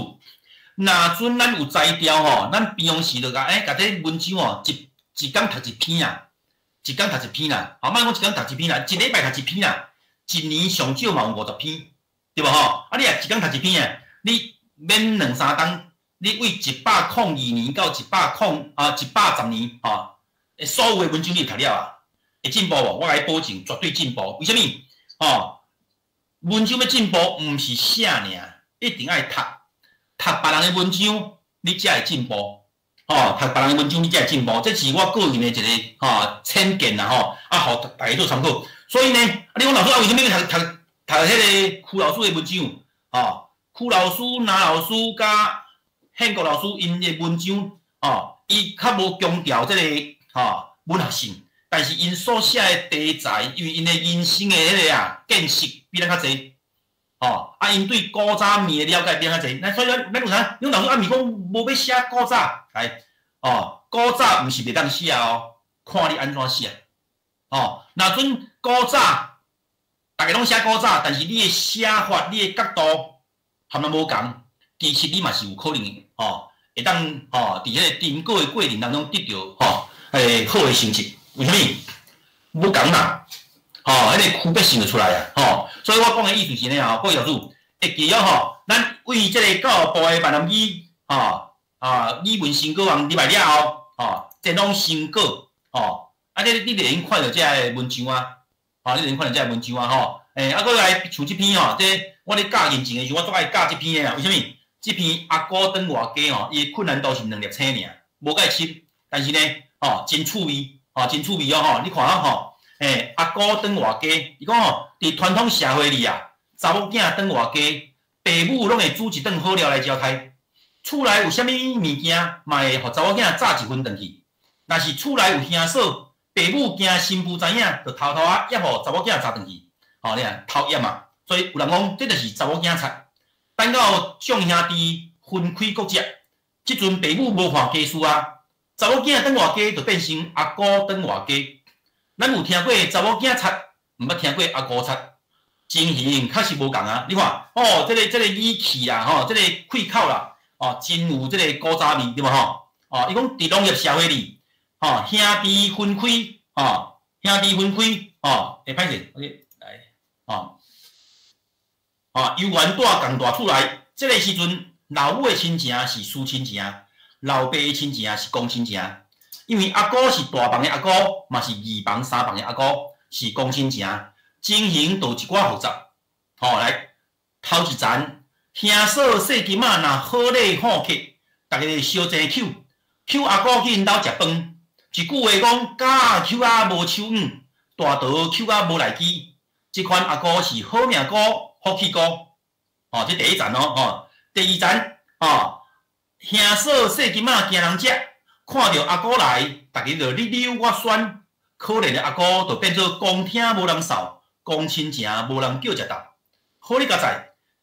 若准咱有才调吼，咱平常时就甲这文章哦，一工读一篇啊，一工读一篇啦，吼，莫讲一工读一篇啦，一礼拜读一篇啦，一年上少嘛有50篇，对无吼？啊，你若一工读一篇啊，你免2-3冬，你为102年到110年吼，所有的文章你读了啊，会进步无？我甲你保证，绝对进步。为虾米？吼，文章要进步，毋是写尔，一定爱读。读别人的文章，你才会进步。吼，读别人的文章，你才会进步。这是我个人的一个浅见啦吼，啊，互大家做参考。所以呢，你讲老师啊，为什么要读迄个区老师的文章？吼，区老师、拿老师甲宪国老师因的文章，吼，伊较无强调这个文学性。但是因所写的题材，因为因的人生的迄个见识比咱较侪，吼，啊，因对古早味的了解比咱较侪。那所以咱有啥？因为老师啊，毋是讲无要写古早，古早毋是袂当写哦，看你安怎写，若准古早，大家拢写古早，但是你的写法、你的角度含咱无共，其实你嘛是有可能的，会当伫迄个评估的过程当中得到好的成绩。为虾米？无共啦，迄个区别性就出来啊，所以我讲的意思是呢，各位老师会记了咱为这个教育部的闽南语语文新稿网入来了后，电脑新稿，你就用看到这个文章啊，你就用看到这个文章啊，啊，搁来像这篇这我咧教认证的时候，我最爱教这篇的啊，为虾米？这篇阿哥等外家伊的困难都是2粒星尔，无介深，但是呢，真趣味。真趣味哦！你看阿哥当外家，伊讲伫传统社会里啊，查某囝当外家，爸母拢会煮一顿好料来招待。厝内有啥物物件，嘛会互查某囝炸一份转去。若是厝内有兄嫂，爸母惊新妇知影，就偷偷啊压互查某囝炸转去。你看偷压嘛，所以有人讲这就是查某囝菜。等到众兄弟分开各食，即阵爸母无看家事啊。查某囝当外家就变成阿哥当外家，咱有听过查某囝贼，毋捌听过阿哥贼，情形确实无共啊！你看，这个语气啦，这个气口啦，真有这个古早味，对无伊讲伫农业社会里，兄弟分开，兄弟分开，会歹势，来，犹原住共大厝内，这个时阵老母的亲情是私亲情。老爸的亲情是公亲情，因为阿哥是大房的阿哥，嘛是二房、3房的阿哥，是公亲情，情形就一寡复杂。来头一层，兄嫂细金仔若好礼好客，大家烧钱Q 阿哥去因兜食饭。一句话讲，假 Q 啊无手软，大刀 Q 啊无来机。即款阿哥是好命哥、福气哥。这第一层哦。第二层兄嫂细金仔惊人食，看到阿哥来，大家就你溜我选，可怜的阿哥就变做公听无人扫，公亲情无人叫食到。好你甲知，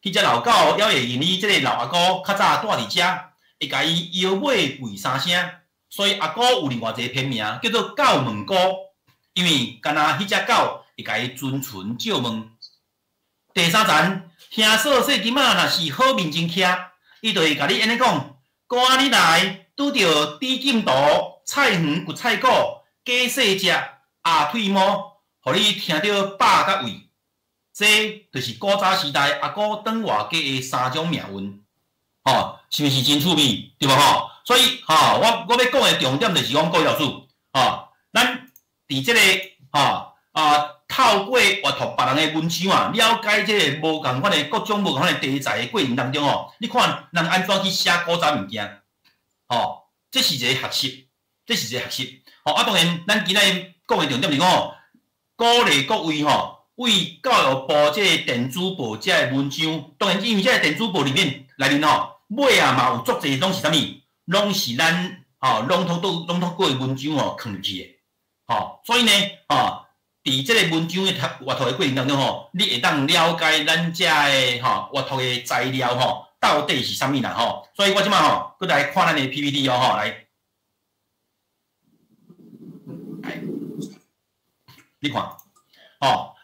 迄只老狗还会因为即个老阿哥较早住伫遮，会甲伊摇尾喂3声，所以阿哥有另外一个片名叫做狗门哥，因为干那迄只狗会甲伊遵循照问。第三层，兄嫂细金仔若是好面前徛，伊就会甲你安尼讲。哥你来拄着猪颈肚、菜园骨菜骨、鸡细只、鸭腿毛，互你听到饱甲胃。这就是古早时代阿哥当外家的3种命运，是毋是真趣味？对无所以我要讲的重点就是讲各位老师，咱伫这个透过阅读别人的文章了解这个无共款的各种无共款的题材的过程当中你看人安怎去写古早物件，这是一个学习，当然，咱今日讲的重点是讲鼓励各位为教育部这个电子报这个文章，当然因为这个电子报里面尾嘛有足侪拢是啥物，拢是咱拢通过的文章放入去的，所以呢伫这个文章的阅读的过程当中你会当了解咱遮的阅读的材料到底是啥物啦所以我即摆搁来看咱的 PPT 来，你看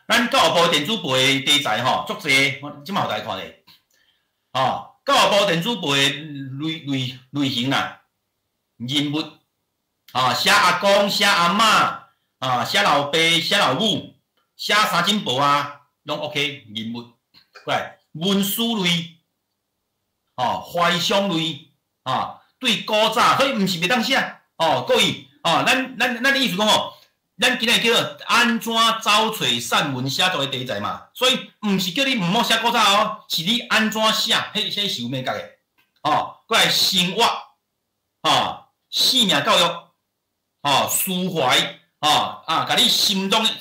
咱教育部电子报的题材足侪，我即摆互大家看咧。教育部电子报的类型啦，人物写阿公、写阿嬷写老爸、写老母、写三金报拢 OK 人物。过来文书类，怀乡类，对古早，所以毋是袂当写，各位，咱意思讲咱今日叫做安怎找找散文写作的题材嘛，所以毋是叫你毋好写古早是你安怎写，迄是有美感的，过来生活，生命教育，抒怀，甲你心中的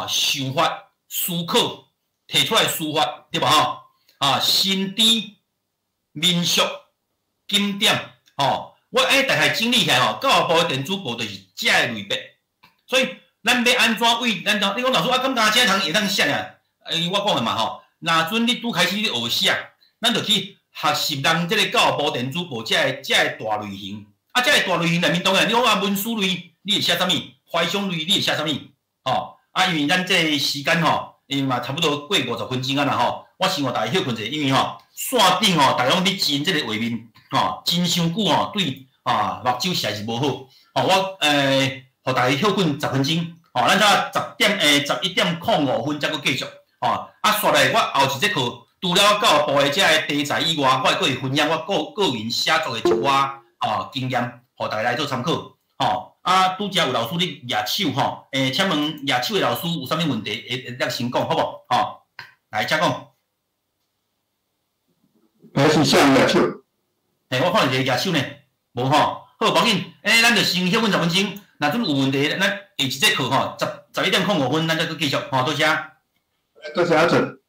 想法、思考提出来抒发，对吧？新知、民俗、景点，我大概整理起来教育部的电子报就是这个类别。所以，咱要安怎为咱你讲老师咁单车会当写啊？我讲的嘛若阵你拄开始咧学写，咱就去学习咱即个教育部电子报这个大类型。这个大类型内面当然，你讲文书类，你会写啥物？怀乡类，你会写啥物？因为咱这时间因为嘛差不多过50分钟啦我希望大家休困者，因为线顶大家拢咧zien即个画面真伤久对目睭实在是无好我互大家休困10分钟，咱才11:05分才阁继续，煞来我后一节课，除了教育部的这个题材以外，我阁会分享我个人写作的一寡经验，互大家来做参考，拄则有老师咧举手请问举手的老师有啥物问题会先讲好无？来，请讲。还是向举手？我看到一个举手呢，无好，无要紧，咱就先休困10分钟。若阵有问题，咱下一节课11:05分，咱再继续多谢。多谢阿准。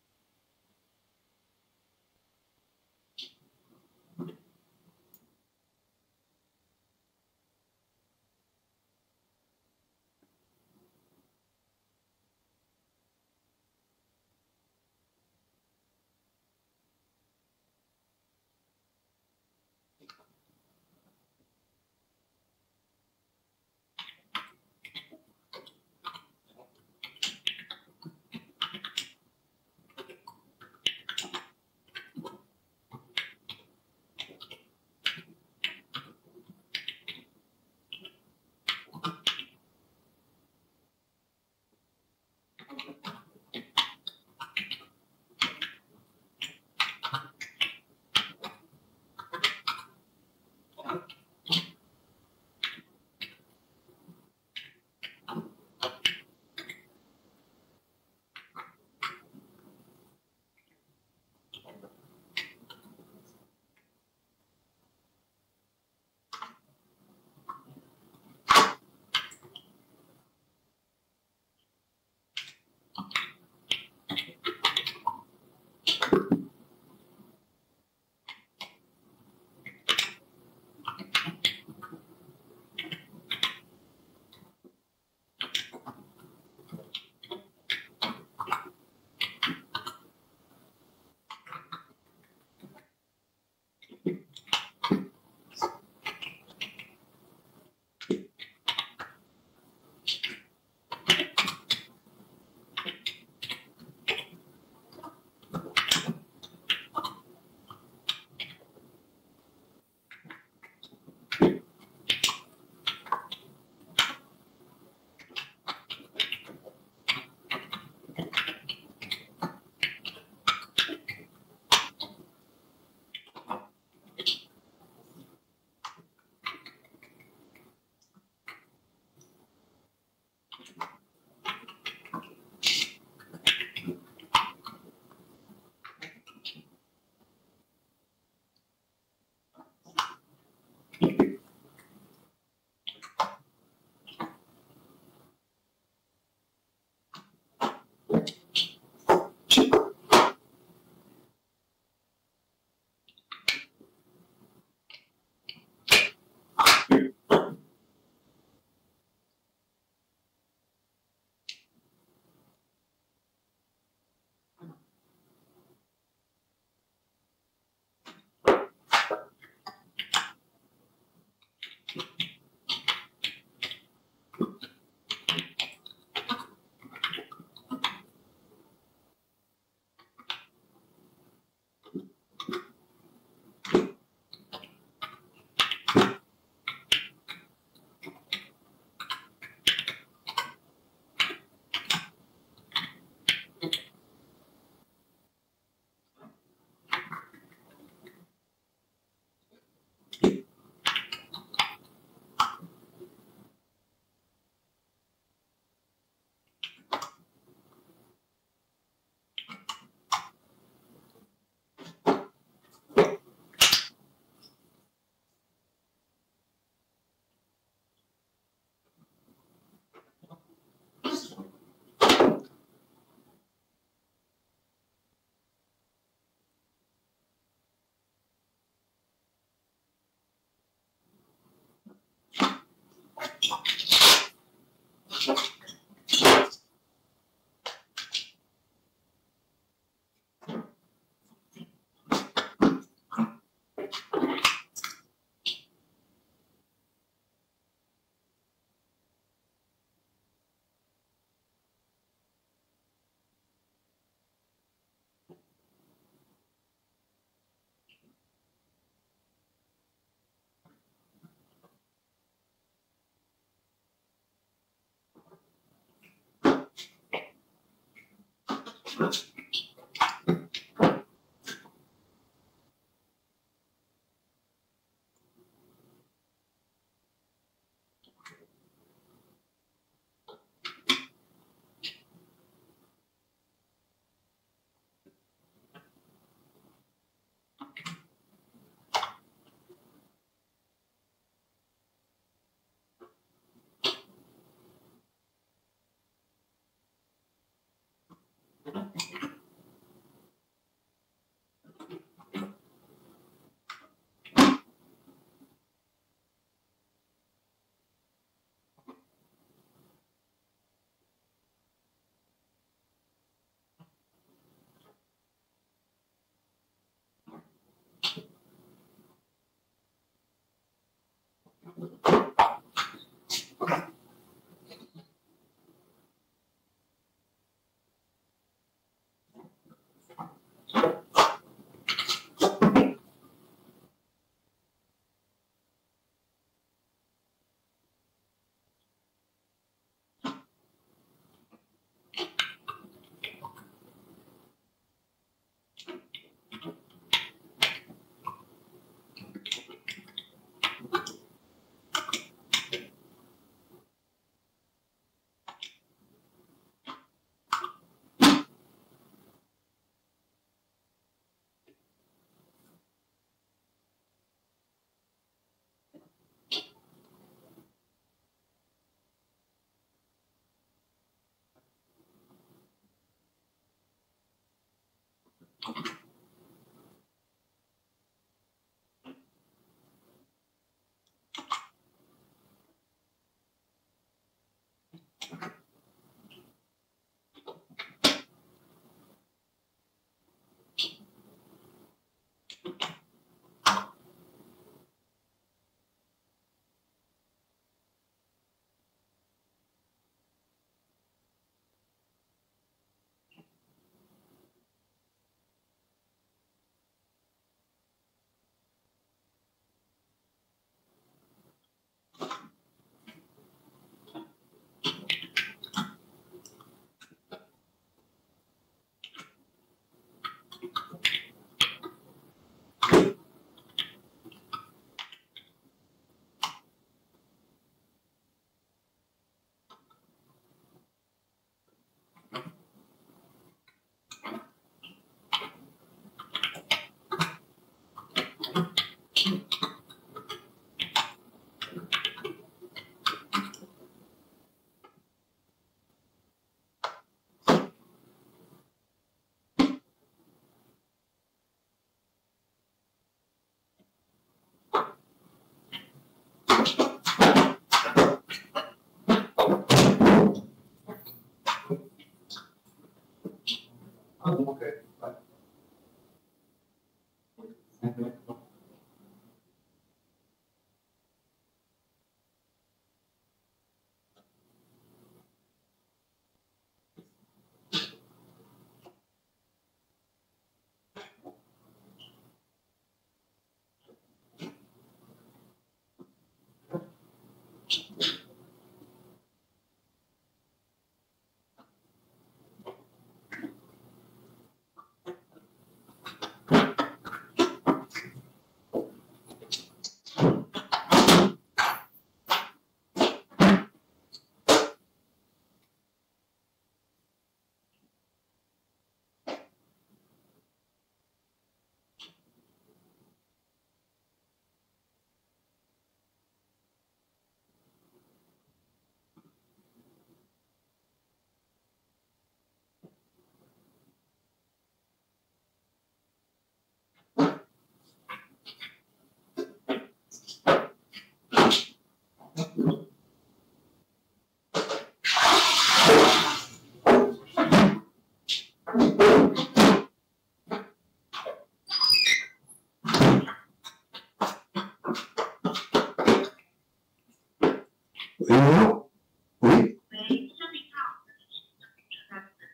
喂，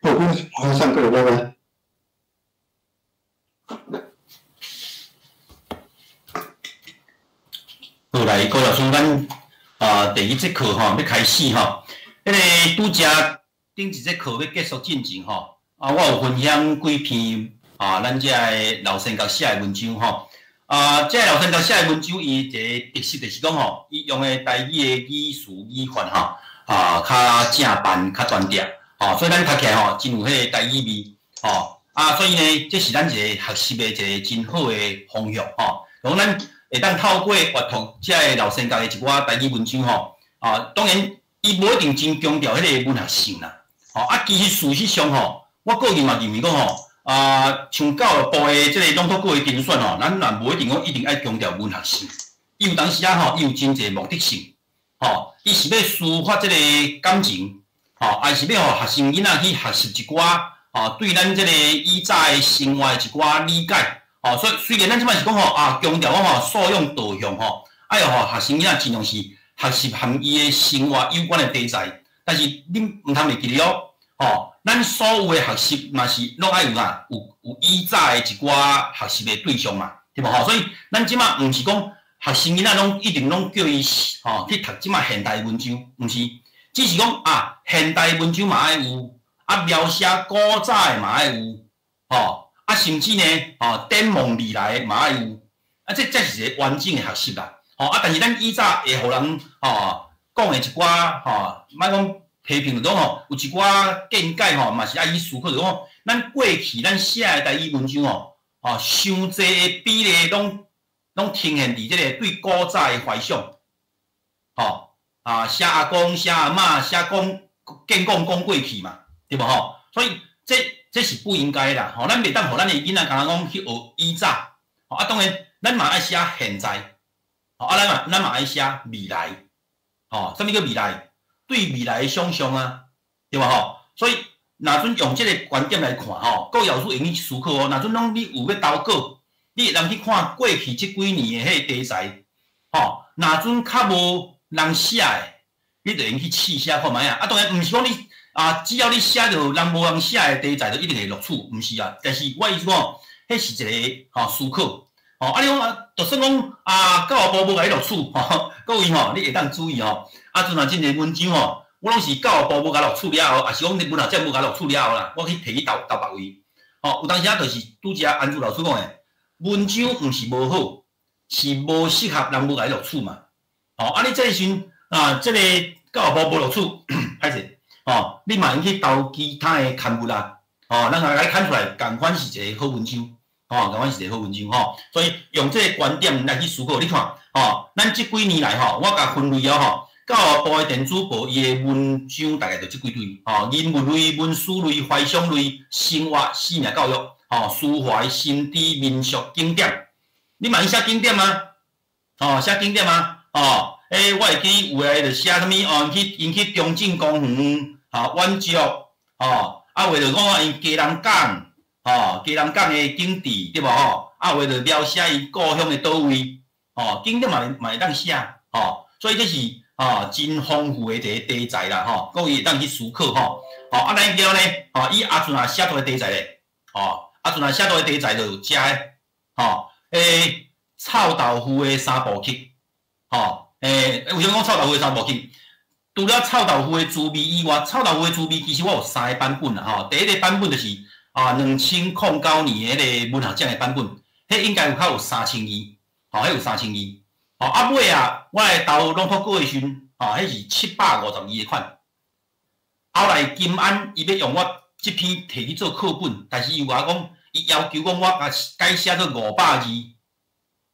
我上课了，拜拜。好来，高老师，咱第一节课吼要开始吼。迄个拄则顶一节课要结束进前吼，我有分享几篇咱遮个老先教写的文章吼。遮个老先教写的文章，伊一个特色就是讲吼，伊用的台语的语词语法吼，较正版、较专业，所以咱读起来吼，真有迄个台语味，所以呢，这是咱一个学习的一个真好的方向吼。然后咱会当透过阅读遮个老先教的一寡台语文章吼，当然伊无一定真强调迄个文学性啦，其实事实上吼，我个人嘛认为讲吼，像教育部的即个拢透过的精选吼，咱也无一定讲一定爱强调文学性，伊有当时吼，伊有真侪目的性，伊是要抒发即个感情，还是要互学生囡仔去学习一寡，对咱即个以早的生活的一寡理解。所以虽然咱即摆是讲吼强调讲素养导向爱互学生囡仔尽量是学习含伊的生活有关的题材，但是恁毋通袂记了咱所有的学习嘛是拢爱有有以早的一寡学习的对象嘛，对无所以咱即摆毋是讲学生囡仔拢一定拢叫伊去读即摆现代文章，毋是，只是讲现代文章嘛爱有，描写古早的嘛爱有，甚至呢，展望未来嘛爱有，这才是一个完整的学习啦。但是咱以早会互人讲的一寡莫讲批评就讲有一寡见解嘛是爱去思考，就讲咱过去咱写的台语文章伤济的比例拢呈现伫即个对古早的怀想，写阿公、写阿嬷、写讲过去嘛，对无所以这是不应该啦，咱袂当互咱的囡仔讲讲去学以早，当然咱嘛爱写现在，咱嘛爱写未来，啥物叫未来？对未来的想象对无所以若准用这个观点来看各位老师会去思考若准拢你有要投稿，你会当去看过去这几年的迄个题材，若准较无人写的，你就用去试写看卖当然毋是讲你。只要你写着人无人写的题材，就一定会录取，毋是但是我意思讲，迄是一个思考。你讲就算讲教育部无甲你录取，各位你会当注意阵真侪文章我拢是教育部无甲录取了后，也是讲你文学奖无甲录取了后啦，我去摕去投别位。有当时就是拄则安珠老师讲的，文章毋是无好，是无适合人无甲你录取嘛。你这时阵这个教育部无录取，歹势。你嘛用去投其他的刊物啦，咱来看出来，共款是一个好文章，共款是一个好文章所以用这个观点来去思考，你看，咱这几年来我甲分类了教育部的电子报伊的文章大概就这几类，人物类、文史类、怀想类、生活、生命教育，抒怀、心智、民俗、景点，你嘛用写景点吗？写景点吗？我会记有诶，就写啥物因去中正公园。远足为着讲因家人港家人港的景致对无为着描写伊故乡的倒位景点嘛会当写所以这是真丰富的一个题材啦各位会当去思考咱了呢以阿俊写出的题材咧阿俊写出的题材就有遮臭豆腐的三部曲为什么讲臭豆腐的三部曲？除了臭豆腐的滋味以外，臭豆腐的滋味其实我有3个版本啦第一个版本就是2009年的迄个文学奖的版本，迄应该有较有3000字，迄有3000字。尾我来投拢托过的时阵，迄是750字的款。后来金安伊要用我这篇摕去做课本，但是伊话讲，伊要求讲我改写做500字，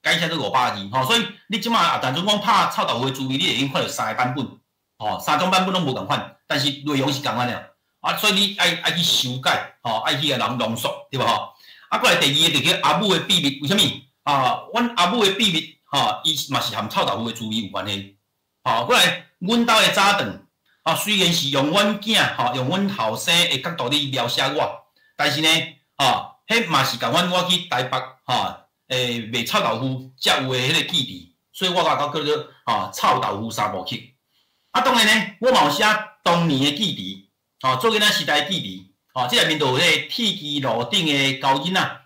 改写做500字，所以你即马但准讲拍臭豆腐的滋味，你会用看到3个版本。3种版本拢无共款，但是内容是共款了所以你爱去修改爱去甲人浓缩，对无过来第二个就叫阿母的秘密，为什么阮阿母的秘密伊嘛是含臭豆腐的滋味有关系过来阮兜的早顿虽然是用阮囝用阮后生的角度咧描写我，但是呢迄嘛是共阮我去台北卖臭豆腐才有的迄个记忆，所以我甲叫做臭豆腐三部曲。啊，当然呢，我嘛有写当年的记忆，做囡仔时代的记忆，这内面就有迄个铁骑路顶的高囡仔，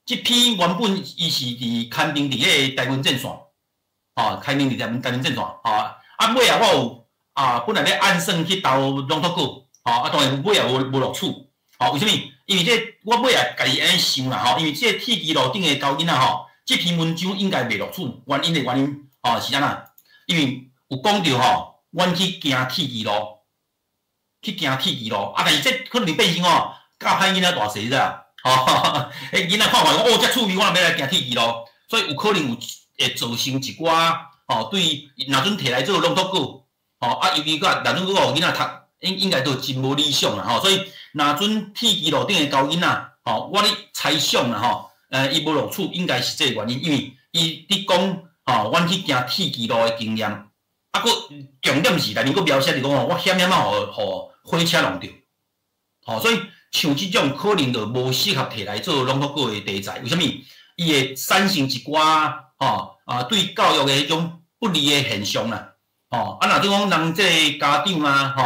这篇原本伊是伫刊登伫迄个台湾战线，刊登伫台湾战线，尾啊我有本来要按算去投龙头股，当然尾啊无录取，为什么？因为我尾啊家己安尼想啦，因为这铁骑路顶的高囡仔，这篇文章应该袂录取，原因是安那？因为有讲到阮去行铁骑路，但是这可能变成教歹囡仔大细啦。迄囡仔看完这趣味，我也要来行铁骑路，所以有可能会造成一寡对若准摕来做弄作股，尤其若准个囡仔读，应该都真无理想啦，所以若准铁骑路顶的高囡仔，我咧猜想啦，伊无录取应该是这个原因，因为伊伫讲阮去行铁骑路的经验，佫重点是内面佫描写着讲我险互火车弄着，所以。像即种可能就无适合摕来做拢作股的题材，为什么？伊会产生一寡对教育的迄种不利的现象啦。若即讲人这家长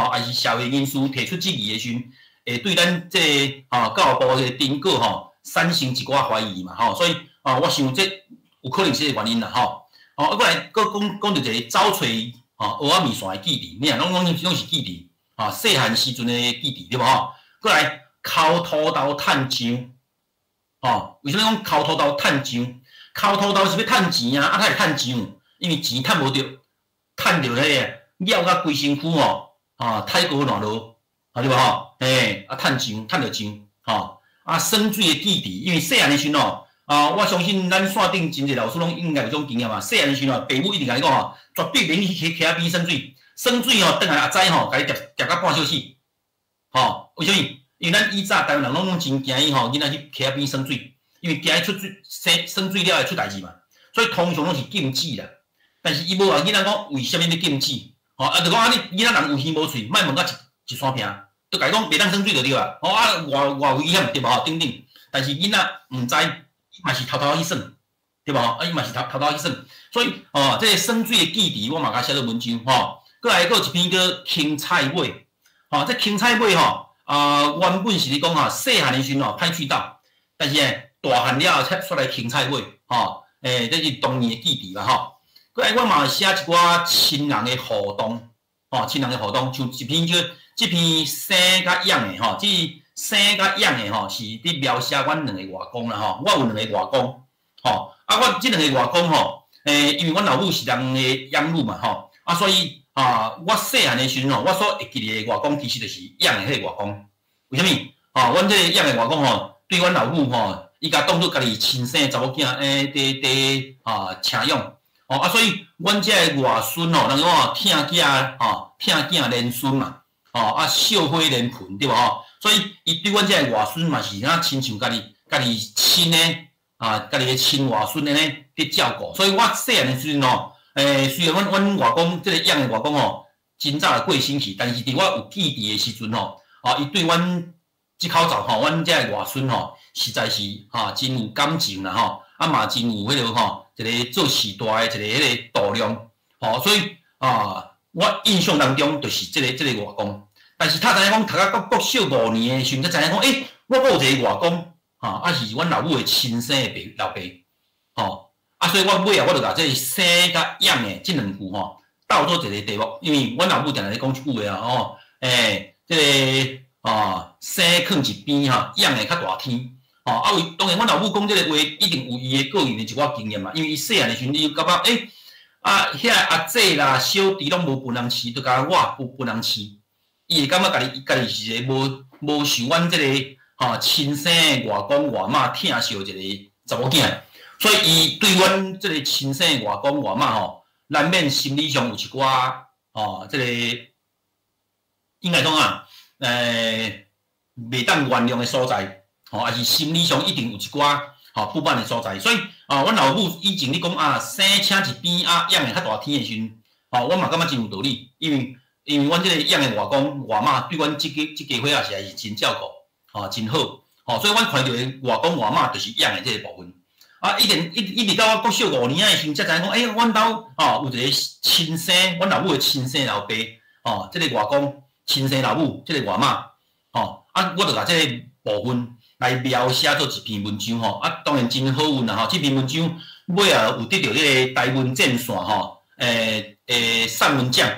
还是社会人士提出质疑的时阵，会对咱这教育部的定稿产生一寡怀疑嘛。所以我想这有可能是个原因啦。过来佫讲到一个走找蚵仔面线的记忆，你拢是记忆细汉时阵的记忆对无？过来。抠土豆趁酱，为什么讲抠土豆趁酱？抠土豆是要趁钱啊，它会趁酱，因为钱趁无着，趁着迄个了甲规身躯太高烂落，对无？趁酱，趁着酱，生水的记忆，因为细汉的时阵我相信咱线顶真侪老师拢应该有种经验嘛。细汉的时阵，父母一定甲你讲绝对免去溪仔边生水，生水转来阿仔甲你夹到半小时，为什么？因为咱以早台湾人拢真惊伊囡仔去溪仔边生水，因为惊伊出水生水了会出代志嘛，所以通常拢是禁止啦。但是伊无话囡仔讲为虾米要禁止？就讲你囡仔人有耳无喙，莫问到一山坪，就甲伊讲袂当生水就对啦。偌危险对无？等等。但是囡仔毋知，伊嘛是偷偷去耍，对无？伊嘛是偷偷去耍。所以这个生水的记忆，我嘛甲写做文章过来佫有一篇叫《青菜尾》，这青菜尾原本是咧讲细汉的时阵歹喙斗，但是大汉了才煞来青菜尾，这是当年的记忆嘛过来我嘛写一寡亲人的互动，亲人的互动，像一篇这篇生甲养的这生甲养的是伫描写阮两个外公啦我有两个外公，我这两个外公因为阮老母是人的养母嘛所以。我细汉的时阵我所会记的外公其实就是养的迄个外公。为什么？阮这个养的外公对阮老母伊甲当做家己亲生查某囝请养。所以阮这个外孙人讲疼囝连孙嘛，孝花连盆对无所以伊对阮这个外孙嘛是亲像家己亲的家己的亲外孙安尼伫照顾。所以我细汉的时阵虽然阮外公这个养的外公真早就过身去，但是伫我有记忆的时阵伊对阮即口罩阮这个外孙实在是真有感情啦嘛真有迄个一个做事大的一个迄个度量所以我印象当中就是这个外公。但是他知影讲读到国小5年的时阵，才知影讲我有一个外公是阮老母的亲生的老爸所以我尾我就甲这生甲养的这两句斗做一个题目，因为阮老母定定咧讲一句话这个生囥一边养的较大天当然阮老母讲这个话一定有伊的个人的一寡经验嘛，因为伊细汉的时阵伊感觉遐阿姐啦小弟拢无分人饲，就甲我分人饲，伊会感觉家己是一个无受阮这个亲生的外公外妈疼惜一个查某囝。所以，伊对阮这个亲生的外公外妈难免心理上有一寡这个应该讲袂当原谅的所在，还是心理上一定有一寡不满的所在。所以，阮老母以前咧讲生请一边养的较大天的时阵，我嘛感觉真有道理，因为阮这个养的外公外妈对阮这家伙实在是真照顾，真好，所以阮看到的外公外妈就是养的这个部分。啊，一直到我国小5年诶时阵，才知影讲，阮兜有一个亲生，阮老母诶亲生老爸，即个外公亲生老母，即个外妈，我著甲即个部分来描写做一篇文章当然真好运啦即篇文章尾啊有得到迄个台湾战线散文奖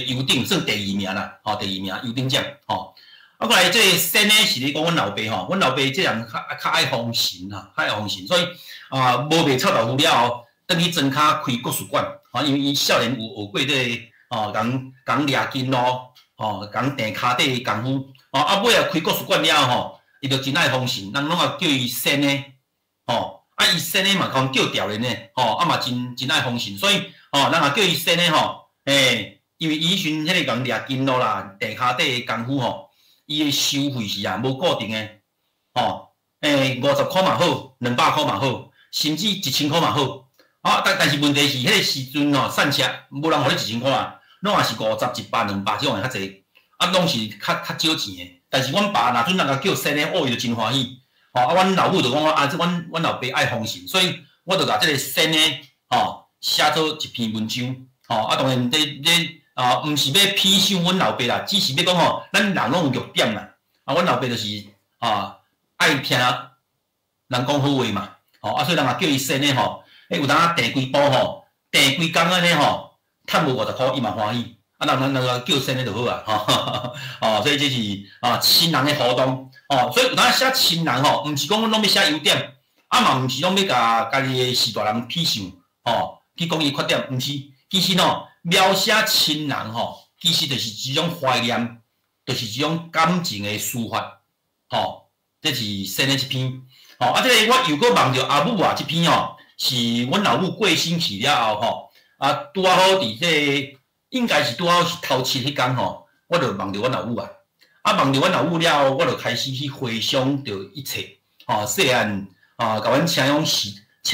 优等算第2名啦，第2名优等奖过来即个先呢是咧讲阮老爸阮老爸即人较爱封神较爱封神，所以无卖臭豆腐了后，等去庄骹开国术馆因为伊少年有学过即个讲掠筋咯讲定骹底功夫尾啊开国术馆了后伊就真爱封神，人拢啊叫伊先呢伊先呢嘛讲叫调人呢嘛真爱封神，所以人也叫伊先呢因为以前迄个讲掠筋咯啦定骹底功夫伊诶收费是无固定诶50块嘛好，200块嘛好，甚至1000块嘛好但是问题是迄个时阵散车无人互你1000块啊，拢也是50、100、200这种诶较济拢是较少钱诶。但是阮爸若阵人甲叫先呢，伊就真欢喜阮老母就讲阮老爸爱封神，所以我就甲即个先呢写做一篇文章当然毋是要批赏阮老爸啦，只是要讲咱人拢有弱点啦阮老爸就是爱听人讲好话嘛所以人也叫伊先呢有当订几包订几工安尼趁无50块伊嘛欢喜人叫先呢就好啊所以这是亲人的互动所以有当写亲人毋是讲阮拢要写优点嘛毋是拢要家己的士大人批赏去讲伊缺点，毋是其实描写亲人其实就是一种怀念，就是一种感情的抒发这是先的一篇这个我又搁问着阿母这篇是阮老母过身去了后拄好伫这应该是拄好是头七迄天我就问着阮老母问着阮老母了后，我就开始去回想着一切细汉甲阮请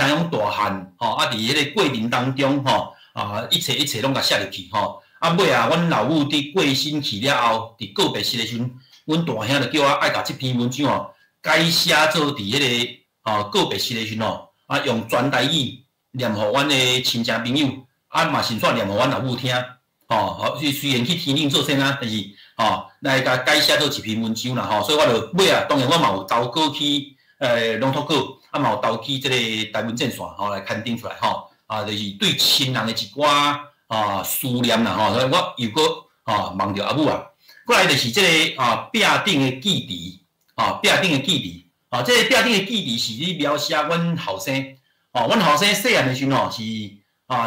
养大汉伫迄个过程当中一切拢甲写入去尾阮老母伫过身去了后，伫告别式的时阵，阮大兄就叫我爱甲这篇文章改写做伫迄个告别式的时阵用全台语念互阮的亲戚朋友嘛顺续念互阮老母听虽然去天顶做先但是来甲改写做一篇文章啦所以我就尾当然我嘛有投稿去拢托稿嘛有投去即个台湾战线来刊登出来就是对亲人的一寡思念啦所以我又搁问着阿母过来就是即个壁顶的记忆壁顶的记忆即个壁顶的记忆是咧描写阮后生阮后生细汉的时阵是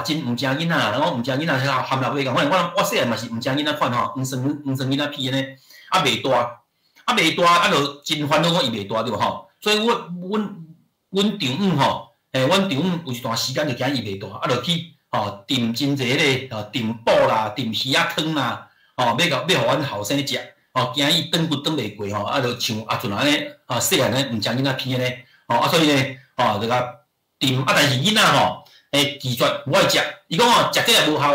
真毋正囡仔然后毋正囡仔含老爸共款我细汉嘛是毋正囡仔款黄酸囡仔皮安尼袂大就真烦恼讲伊袂大对无所以阮丈母阮丈母有一段时间就惊伊袂大就去订真侪迄个订布啦订鱼仔汤啦要互阮后生食惊伊长骨长袂过就像阿俊安尼细汉咧毋正囡仔皮安尼所以咧就甲订但是囡仔拒绝我会食伊讲食这也无效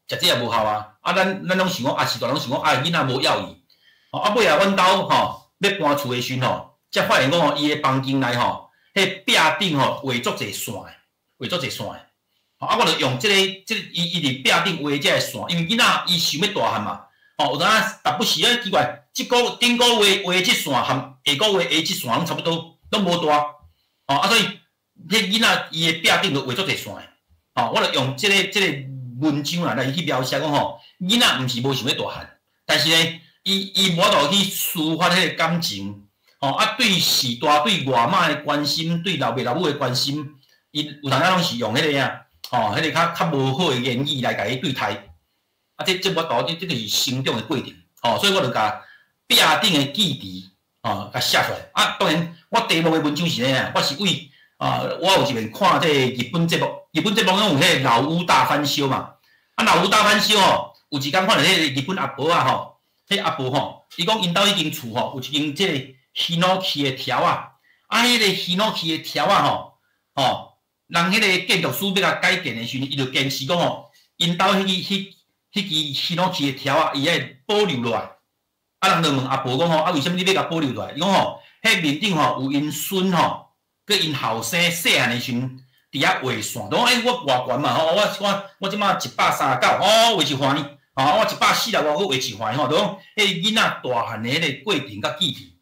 食这也无效咱拢想讲是大人想讲囡仔无要伊尾阮兜要搬厝的时阵才发现讲伊的房间内迄壁顶画足侪线我就用这个伊伫壁顶画这个线，因为囡仔伊想要大汉嘛有当时不时奇怪顶个月画这线和下个月画这线拢差不多拢无大所以迄囡仔伊的壁顶就画足侪线我就用这个文章来去描写讲囡仔毋是无想要大汉，但是呢伊无法度去抒发迄个感情对士大对外妈的关心，对老爸老母的关心，伊有当仔拢是用迄个迄个较无好的言语来甲伊对待这我度这就是成长的过程所以我就甲壁顶的记忆甲写出来当然我题目的文章是呢我是为我有一遍看这日本节目拢有迄个老屋大翻修嘛老屋大翻修有一天看到迄个日本阿婆迄阿婆伊讲因兜迄间厝有一间即个希诺气的条迄个希诺气的条人迄个建筑师要甲改建的时阵，伊就坚持讲因兜迄支希诺气的条伊爱保留落来人就问阿婆讲为什么你要甲保留落来？伊讲迄面顶有因孙甲佮因后生细汉的时阵，伫遐画线，讲我偌悬嘛吼，我即马139，哦，画一环呢，啊，我145，我画一环吼，就讲迄囡仔大汉的迄个过程甲记忆，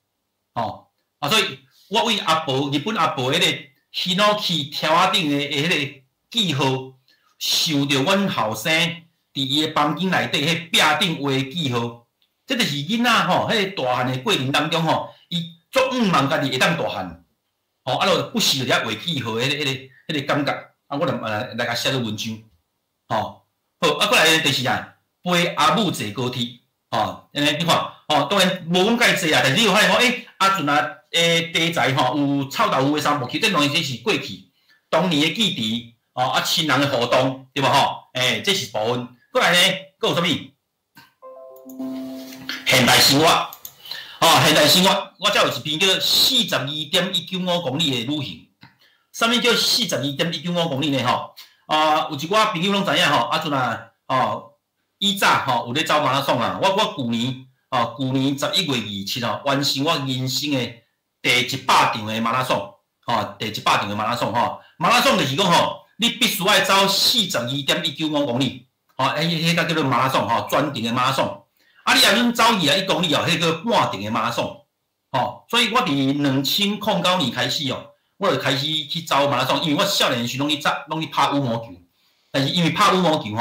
吼，啊，所以我为阿婆日本阿婆迄个Hinoki 条仔顶的迄个记号，想着阮后生伫伊的房间内底迄壁顶画的记号，这就是囡仔吼，迄个大汉的过程当中吼，伊足望家己会当大汉，吼，啊，就不时就遐画记号迄个感觉，啊，我就来甲写做文章，吼，好，啊，过来第四啊，陪阿母坐高铁，吼，安尼你看，吼，当然无讲介济啊，但是你有发现讲，阿阵啊。题材吼有臭豆腐的三部曲，这两这是过去当年的记忆哦，啊亲人的互动，对无吼？这是部分。过来呢，佫有啥物？现代生活，哦，现代生活，我遮有一篇叫42.195公里的旅行。啥物叫42.195公里呢？吼，有一寡朋友拢知影吼，阵啊，以早吼有咧走马拉松啊，我旧年11月27号完成我人生的。第100场的马拉松，第100场的马拉松，马拉松就是讲你必须要走42.195公里，迄个叫做马拉松，专程的马拉松。啊，你若准走21公里迄个半程的马拉松，所以我伫2009年开始我就开始去走马拉松，因为我少年时拢去拍羽毛球，但是因为拍羽毛球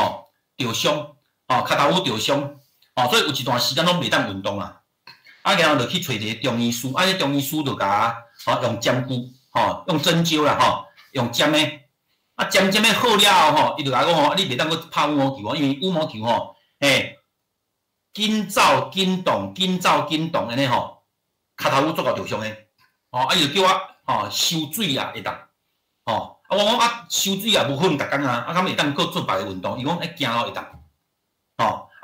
着伤，脚头着伤，所以有一段时间拢袂当运动啊。啊，然后就去找一个中医师，迄中医师就甲用针灸，用针灸啦，用针的，针的好了后伊就甲我讲，你袂当去拍羽毛球因为羽毛球紧走紧动，紧走紧动安尼脚头做到着伤的，伊就叫我收水啊会当，我讲收水啊无可能逐工啊，敢会当搁做别个运动，伊讲行路会当，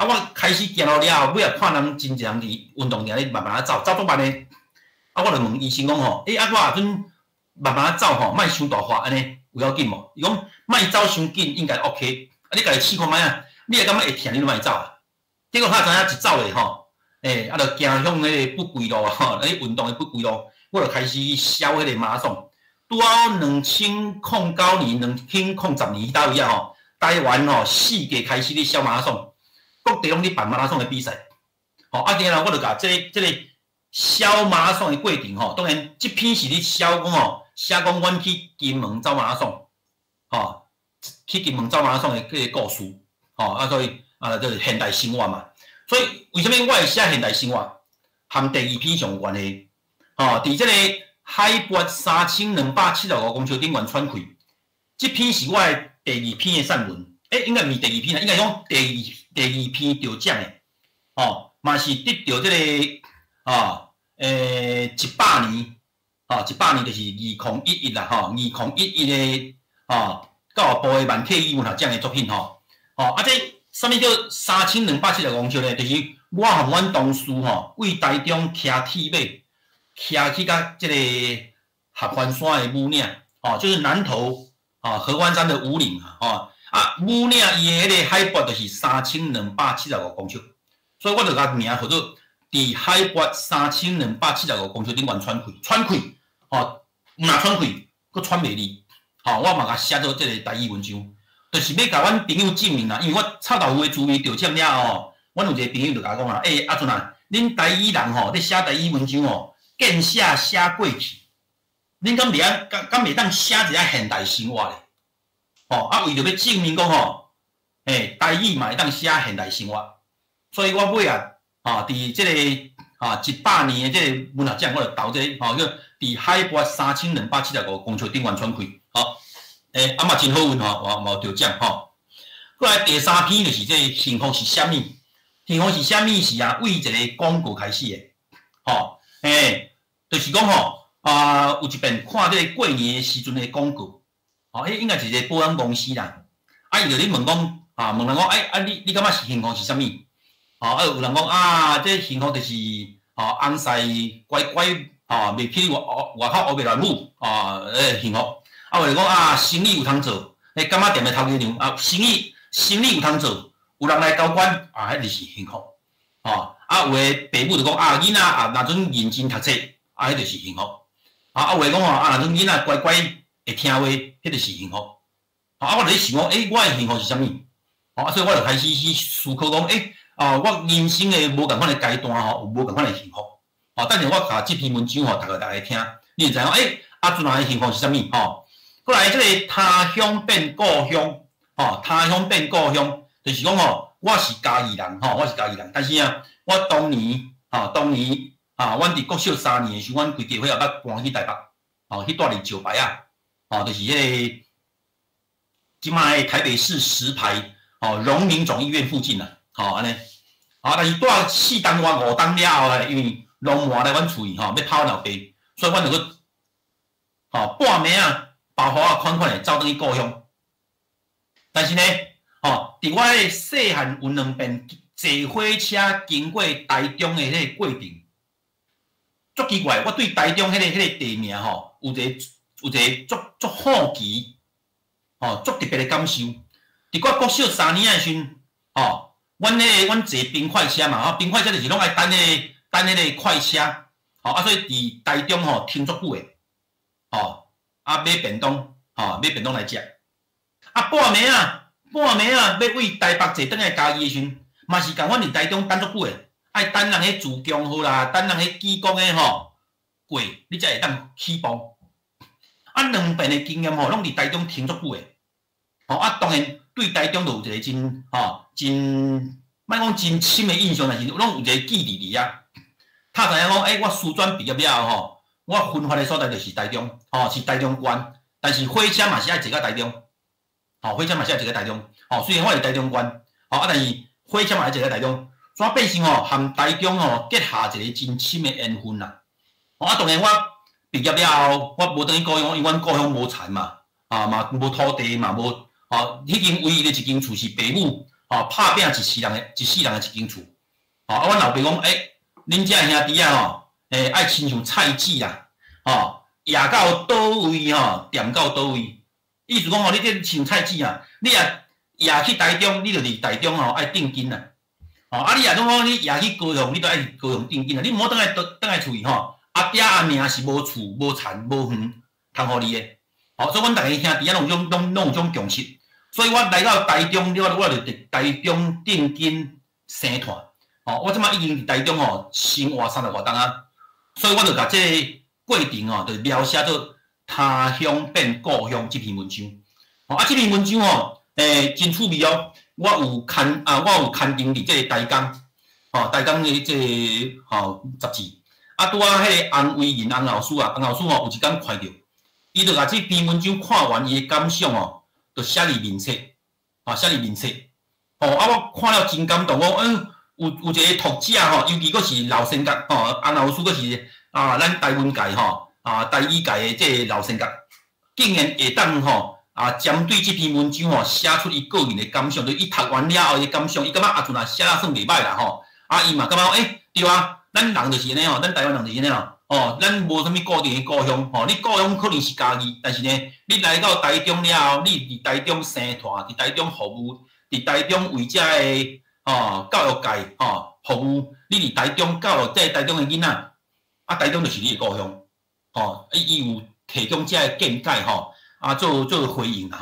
我开始行路了后，尾啊看人真侪人伫运动场咧慢慢走，走足慢诶。我就问医生讲我若阵慢慢走莫伤大发安尼有要紧无？伊讲莫走伤紧，应该 OK。你家己试看卖啊，你会感觉会疼，你就莫走啊。结果他知影一走咧就行向迄个不归路迄运动诶不归路，我就开始消迄个马拉松。拄好2009年、2010年迄位台湾世界开始咧消马拉松。各地拢咧办马拉松的比赛，然后我就甲这个消马拉松的过程当然这篇是咧写讲阮去金门走马拉松，去金门走马拉松的迄个故事，所以就是现代生活嘛。所以为什么我会写现代生活，和第二篇上有关系？伫这个海拔3275公尺顶悬喘气，这篇是我的第二篇的散文。应该毋是第二篇啦，应该讲第二篇得奖诶，嘛是得到这个100年，100年就是2011啦，2011的教育部的万客语文学奖诶作品这啥物叫3275公尺呢？就是我和阮同事为台中骑铁马，骑去到这个合欢山的武岭，就是南投合欢山的武岭武岭伊的迄个海拔就是3275公尺，所以我就甲名叫做伫海拔3275公尺顶悬喘气，毋若喘气，佫喘袂离，我嘛甲写做即个台语文章，就是要甲阮朋友证明啦，因为我臭豆腐的滋味着奖了阮有一个朋友就甲我讲啦，阿阵啊，恁台语人咧写台语文章见写过去，恁敢袂当写一下现代生活咧？为着要证明讲台语嘛会当写现代生活，所以我尾伫即个100年的即个文学奖，我就投这叫伫海拔3275公尺顶悬喘气，嘛真好运嘛有得奖过来第三篇就是这幸福是啥物？幸福是啥物？是为一个广告开始的，就是讲有一遍看这个过年的时阵的广告。应该是一个保险公司啦。伊就咧问讲，问人讲，你感觉是幸福是啥物？有人讲这幸福就是翁婿乖乖袂去外口学袂乱舞幸福。或者讲生意有通做，柑仔店的头家娘生意有通做，有人来交关迄就是幸福。有的爸母就讲囡仔若准认真读册，迄就是幸福。有诶讲吼，若种囡仔乖乖会听话，迄就是幸福。我就咧想讲，我诶幸福是啥物？所以我就开始去思考讲，我人生诶无共款诶阶段吼，有无共款诶幸福。等下我甲即篇文章吼，逐个大家听，你就知影阿俊诶幸福是啥物？过来即个他乡变故乡，他乡变故乡，就是讲吼，我是嘉义人，我是嘉义人，但是我当年，阮伫国小3年诶时，阮规家伙也捌搬去台北，去住伫石牌就是迄个即卖台北市石牌，荣民总医院附近安尼，但是住4栋外5栋了后咧，因为龙麻来阮厝里，要跑老爸，所以阮就去，半暝包袱款款的走转去故乡。但是呢，伫我迄细汉有2遍坐火车经过台中的迄个过程，足奇怪，我对台中迄个地名有一个足好奇，足特别的感受。伫我国小3年的时阵，阮坐冰快车嘛，冰快车就是拢爱等迄个快车，所以伫台中停足久的，买便当，买便当来食。半暝要为台北坐转来嘉义的时阵，嘛是共阮伫台中等足久的，爱等人迄自强号啦，等人迄技工的过，你才会当起步。2遍的经验拢伫台中停足久的，当然对台中就有一个真莫讲真深的印象，但是拢有一个记忆伫遐。他知影讲，我师专毕业了后我分发的所在就是台中，是台中县，但是火车嘛是爱坐到台中，火车嘛是爱坐到台中，虽然我是台中县，但是火车嘛爱坐到台中，所以变成含台中结下一个真深的缘分啦。当然我毕业了后，我无转去故乡，因为阮故乡无田嘛，嘛无土地嘛无，迄间唯一的一间厝是爸母，拍拼一世人的一间厝，阮老爸讲，恁遮兄弟爱亲像菜籽啦，野到倒位掂到倒位，意思讲你这像菜籽你野去台中，你就伫台中爱定根啦，你若讲你野去高雄，你就爱高雄定根啦，你毋好倒来厝里阿爹阿娘是无厝无田无园通互你的，所以阮逐个兄弟拢有种共识，所以我来到台中，我就伫台中定根生团。我即摆已经伫台中生活30多年啊，所以我就甲这个过程就描写做他乡变故乡这篇文章。这篇文章真趣味哦。我有刊登伫这个台江，台江的这个杂志。拄迄个洪伟仁洪老师洪老师有一天看到，伊就甲这篇文章看完伊的感想就写入面册，写入面册。我看了真感动，有一个读者尤其佫是老先觉洪老师佫是咱台湾界台语界的这个老先觉，竟然会当针对这篇文章写出伊个人的感想，就伊读完了后的感想，伊感觉阿俊写得算袂歹啦伊嘛感觉对啊，咱人就是安尼咱台湾人就是安尼咱无啥物固定的故乡你故乡可能是家己，但是呢，你来到台中了后，你伫台中生团，伫台中服务，伫台中为遮的教育界服务，你伫台中教育这台中的囡仔，台中就是你的故乡伊有提供遮的见解做回应啦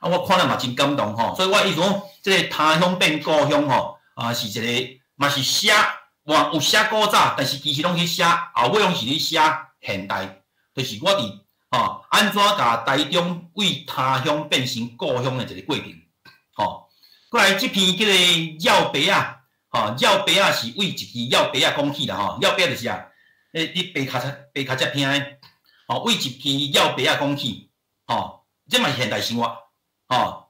我看了嘛真感动所以我意思讲，这个他乡变故乡是一个嘛是写有写古早，但是其实拢去写后尾拢是咧写现代，就是我伫安怎甲台中为他乡变成故乡的一个过程过来这篇叫做鸟白鸟白是为一支鸟白讲起啦鸟白就是你白卡只听的为一支鸟白讲起这嘛是现代生活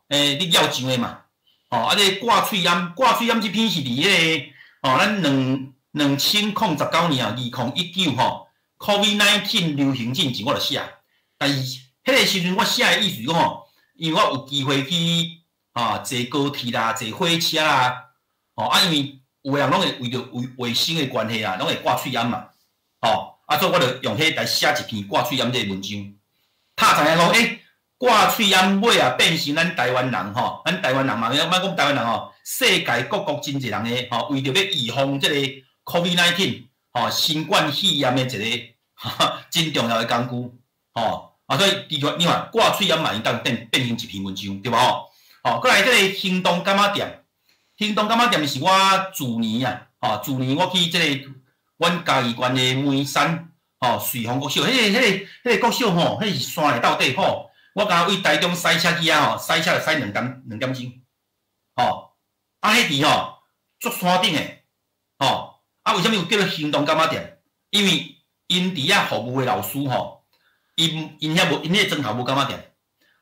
你鸟上的嘛这挂喙烟这篇是伫迄个咱2019年2019 COVID-19 流行进前我就写，但是迄个时阵我写的意思是讲因为我有机会去坐高铁啦，坐火车啦，因为有个人拢会为着卫生的关系拢会挂喙烟嘛，所以我就用迄来写一篇挂喙烟这个文章。他知影讲，挂喙烟尾变成咱台湾人咱台湾人嘛，莫讲台湾人世界各国真侪人为着要预防这个 COVID-19 新冠肺炎的一真重要的工具，吼、啊，所以你看挂喙掩嘛，伊当变成一篇文章，对无吼？吼，过来这个行动柑仔店，行动柑仔店是我去年啊，吼，去年我去这个阮嘉义县的梅山，吼，瑞丰国小，迄个国小吼，迄是山内到底吼，我敢为台中塞车去啊，吼，塞车就塞2点钟，吼，啊，迄伫吼足山顶诶，吼，啊，为什么有叫做行动柑仔店？因为因伫遐服务的老师吼，因迄砖头无柑仔店，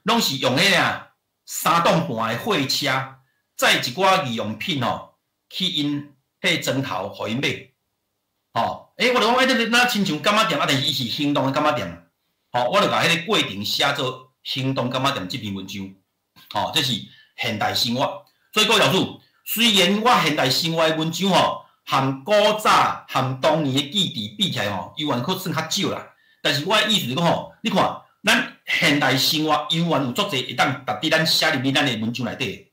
拢是用迄啊3栋半的货车载一寡日用品吼去因迄砖头互因买，吼，我就讲这哪亲像柑仔店啊，但是伊是行动的柑仔店，吼，我就甲迄个过程写做行动柑仔店这篇文章，吼，这是现代生活。所以各位老师，虽然我现代生活的文章吼，和古早、和当年的记忆比起来吼，犹原可算较少啦。但是我的意思是讲吼，你看，咱现代生活犹原有足侪会当值得咱写入去咱的文章内底。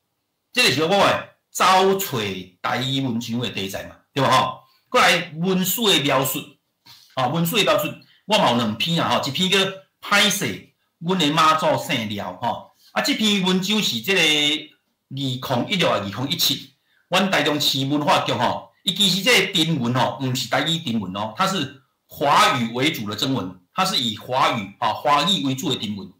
这个是我的找找台语文章的题材嘛，对吧吼？过来文史的描述，文史的描述，我嘛有2篇啊，吼，一篇叫《歹势，阮的妈祖姓廖》吼，啊，这篇文章是这个2016啊2017，阮台中市文化局吼，伊其实这个中文吼，唔是台语中文哦，它是华语为主的中文，它是以华语为主的中文。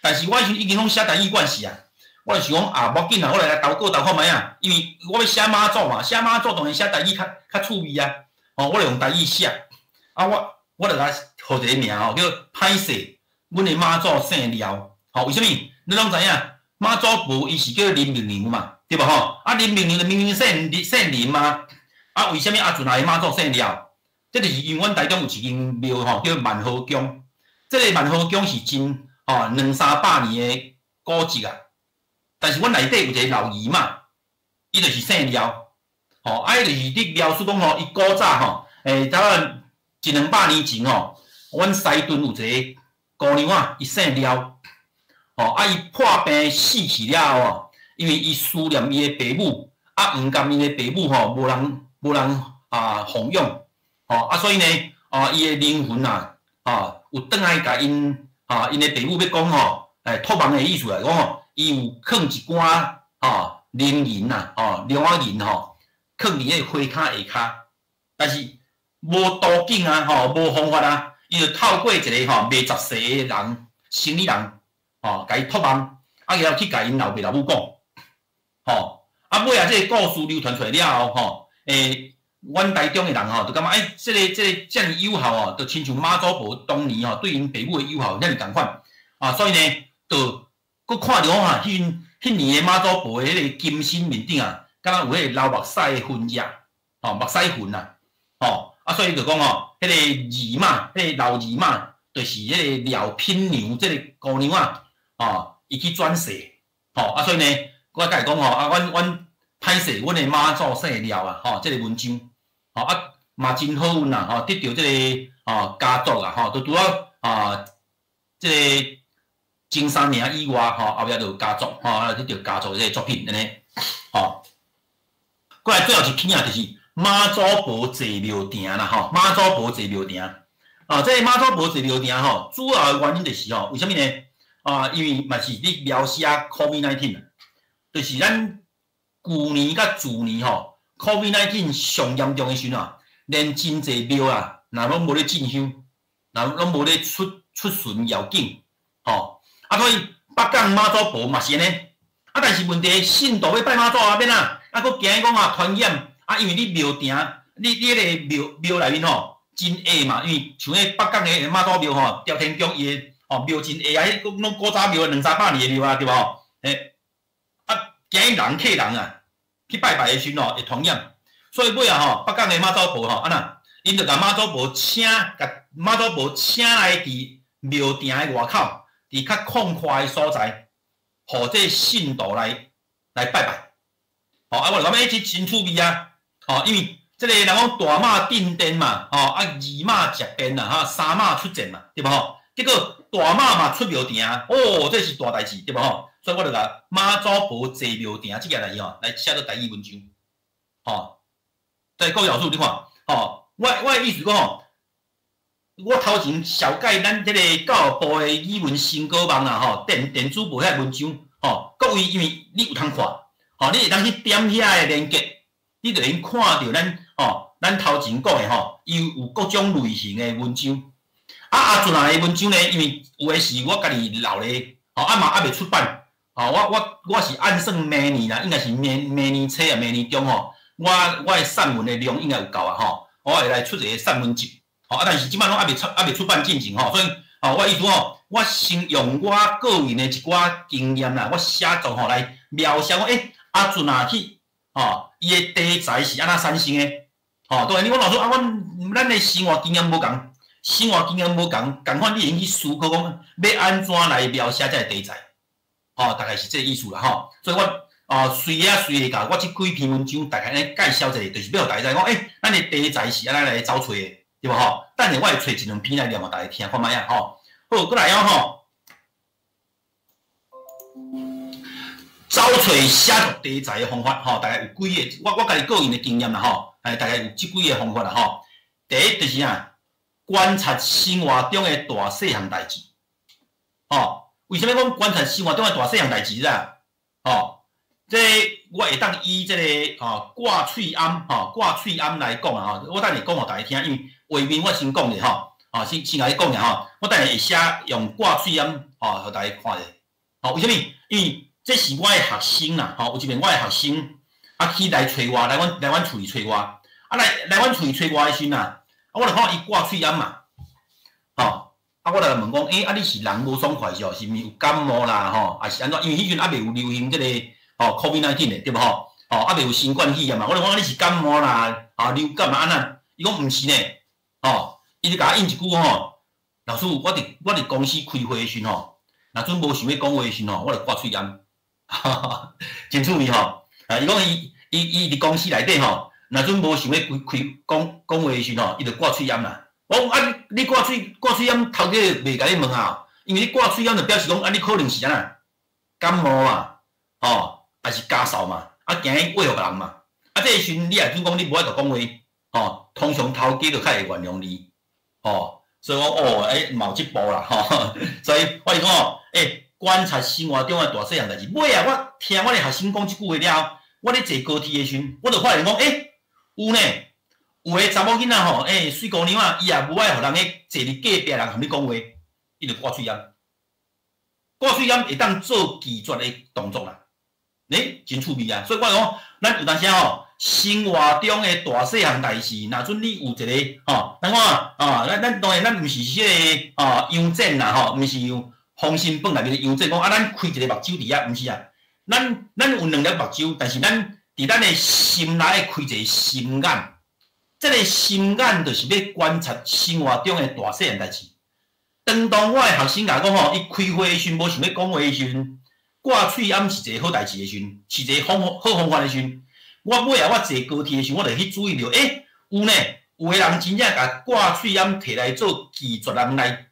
但是我已经拢写台语惯势啊，我就想讲啊，无要紧啊，我来投稿看卖啊，因为我要写妈祖嘛，写妈祖当然写台语较趣味啊，我就用台语写啊，我就甲号一个名吼，叫歹势，阮的妈祖姓廖，为什么？你拢知影，妈祖婆伊是叫林明娘嘛，对吧吼？啊，林明娘的明明姓林嘛，啊，为什么阿俊阿的妈祖姓廖？这就是因为阮台中有一间庙吼，叫万和宫。这个万和宫是真200-300年的古迹啊。但是阮内底有一个老姨嘛，伊就是姓廖，伊就是你描述讲吼，伊古早吼，大概100-200年前吼，阮西屯有一个姑娘啊，伊姓廖，伊破病死去了后，因为伊思念伊的爸母，毋甘伊的爸母吼，无人奉养。所以呢，伊的灵魂有转来甲因因的爸母要讲吼，托梦的意思来讲吼，伊有放一寡灵银龙仔银放伫迄个花骹下骹，但是无途径无方法啊，伊就透过一个未10岁的人，生理人甲伊托梦，然后去甲因老爸老母讲，尾这个故事流传出来了后阮台中的人就感觉这个遮尔友好就亲像妈祖婆当年对因爸母的友好遐尔共款所以呢，就佫看着迄年的妈祖婆的迄个金身面顶敢若有迄个流目屎的痕迹目屎痕所以就讲迄个姨妈，迄个老姨妈，就是迄个廖品娘这个姑娘伊去转世所以呢，我甲伊讲阮歹势，阮的妈祖姓廖这个文章嘛真好运得到这个佳作就除了这个前3名以外后壁就有佳作得到佳作这个作品安尼过来最后一篇就是妈祖婆坐庙埕啦妈祖婆坐庙埕这个妈祖婆坐庙埕主要的原因就是为什么呢？因为嘛是你描写 COVID-19 就是咱旧年甲前年COVID-19 上严重的时阵连真济庙若拢无咧进香，若拢无咧出巡绕境，所以北港妈祖婆嘛是安尼，但是问题信徒要拜妈祖免佫惊伊讲传染，因为你庙埕，你迄个庙内面真矮嘛，因为像迄北港的妈祖庙朝天宫伊的庙真矮拢古早庙200-300年的庙对无？惊伊人客人去拜拜的时阵会传染，所以尾北港的妈祖婆因就甲妈祖婆请来伫庙埕的外口，伫较旷阔的所在，互这信徒来拜拜。我就感觉这真趣味因为这个人讲大马进殿嘛，二马食鞭三马出阵嘛，对无？结果大马嘛出庙埕，这是大代志，对无？所以我就甲妈祖婆坐庙埕这件代志来写做台语文章，所以各位老师你看，我的意思讲我头前小解咱这个教育部的语文新稿网啦吼，电子报遐文章吼，各位因为你有通看，吼，你会当去点遐个连结，你就能看到咱头前讲的吼，伊有各种类型的文章。阿俊啊的文章呢，因为有诶是我家己留咧，吼，嘛未出版，吼，我是按算明年啦，应该是明年初啊，明年中吼，我诶散文的量应该有够啊吼，我会来出一个散文集。但是即摆拢未出版进程吼，所以我意思吼，我先用我个人的一寡经验啦，我写作吼来描写讲，阿俊啊去伊的题材是安怎产生的？对，你讲老师咱的生活经验无共，共款你会去思考讲要安怎来描写这个题材？大概是这个意思啦吼。所以我随甲我即几篇文章大概咧介绍一下，就是要互大家讲，咱的题材是安怎来找找的？对无吼？等下我会找一两篇来念互大家听看卖啊吼。好，过来吼，找找写作题材的方法吼，大概有几个，我家己个人的经验啦吼，大概有即几个方法啦吼。第一就是观察生活中的大细项代志。为什么讲观察生活中的大细项代志啦？这我会当以这个挂喙音来讲啊我等下讲互大家听，因为画面我先讲者先来讲者我等下会写用挂喙音互大家看者。为什么？因为这是我的学生啦，有一遍我的学生去来找我，来阮厝里找我，来阮厝里找我的时阵我就看到伊挂喙音嘛，我来问讲，你是人无爽快是毋是有感冒啦还是安怎？因为迄阵未有流行这个COVID-19 的对无未有新冠肺炎嘛，我就讲你是感冒啦流感啊安怎？伊讲毋是呢，伊就甲我应一句老师，我伫公司开会的时阵若阵无想要讲话的时阵我就挂喙音，真趣味伊讲伊伫公司内底若阵无想要讲话的时阵伊就挂喙音啦。我讲你挂喙音，头家袂甲你问因为你挂喙音就表示讲你可能是安怎感冒嘛，还是家嗽嘛，惊去喂互人嘛，这个时阵你也准讲你无爱度讲话，通常头家就较会原谅你，所以讲嘛有即步啦，所以我是讲观察生活中的大细项代志。尾我听我的学生讲即句话了后，我咧坐高铁的时阵，我就发现讲有呢。有个查某囡仔水姑娘伊也无爱互人坐伫隔壁人含你讲话，伊就挂喙音。挂喙音会当做拒绝的动作啦，真趣味啊！所以我讲，咱有当时生活中的大细项代志，若阵你有一个咱看咱当然咱毋是迄个羊展啦毋是像滉新饭内面的羊展，讲咱开一个目睭伫遐，毋是啊。咱有两粒目睭，但是咱伫咱的心内开一个心眼。这个心眼就是要观察生活中的大细项代志。当我的学生甲我讲伊开会的时阵无想要讲话的时阵，挂喙音是一个好代志的时阵，是一个好方法的时阵，我尾我坐高铁的时阵，我就去注意到，有呢，有的人真正甲挂喙音摕来做拒绝人来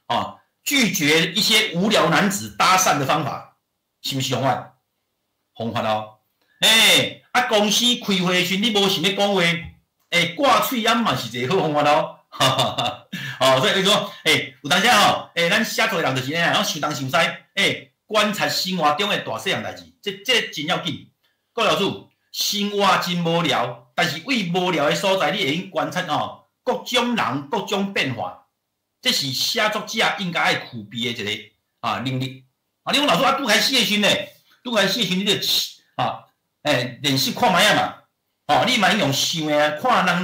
拒绝一些无聊男子搭讪的方法，是毋是方法？方法公司开会的时阵，你无想要讲话。挂喙音嘛是一个好方法咯，所以说，有当时咱写作的人就是安尼，想东想西，观察生活中的大细项代志，这真要紧。各位老师，生活真无聊，但是为无聊的所在，你会用观察各种人、各种变化，这是写作者应该爱具备的一个能力。你讲老师拄开始的时呢，你就练习看卖嘛。你嘛用想的看人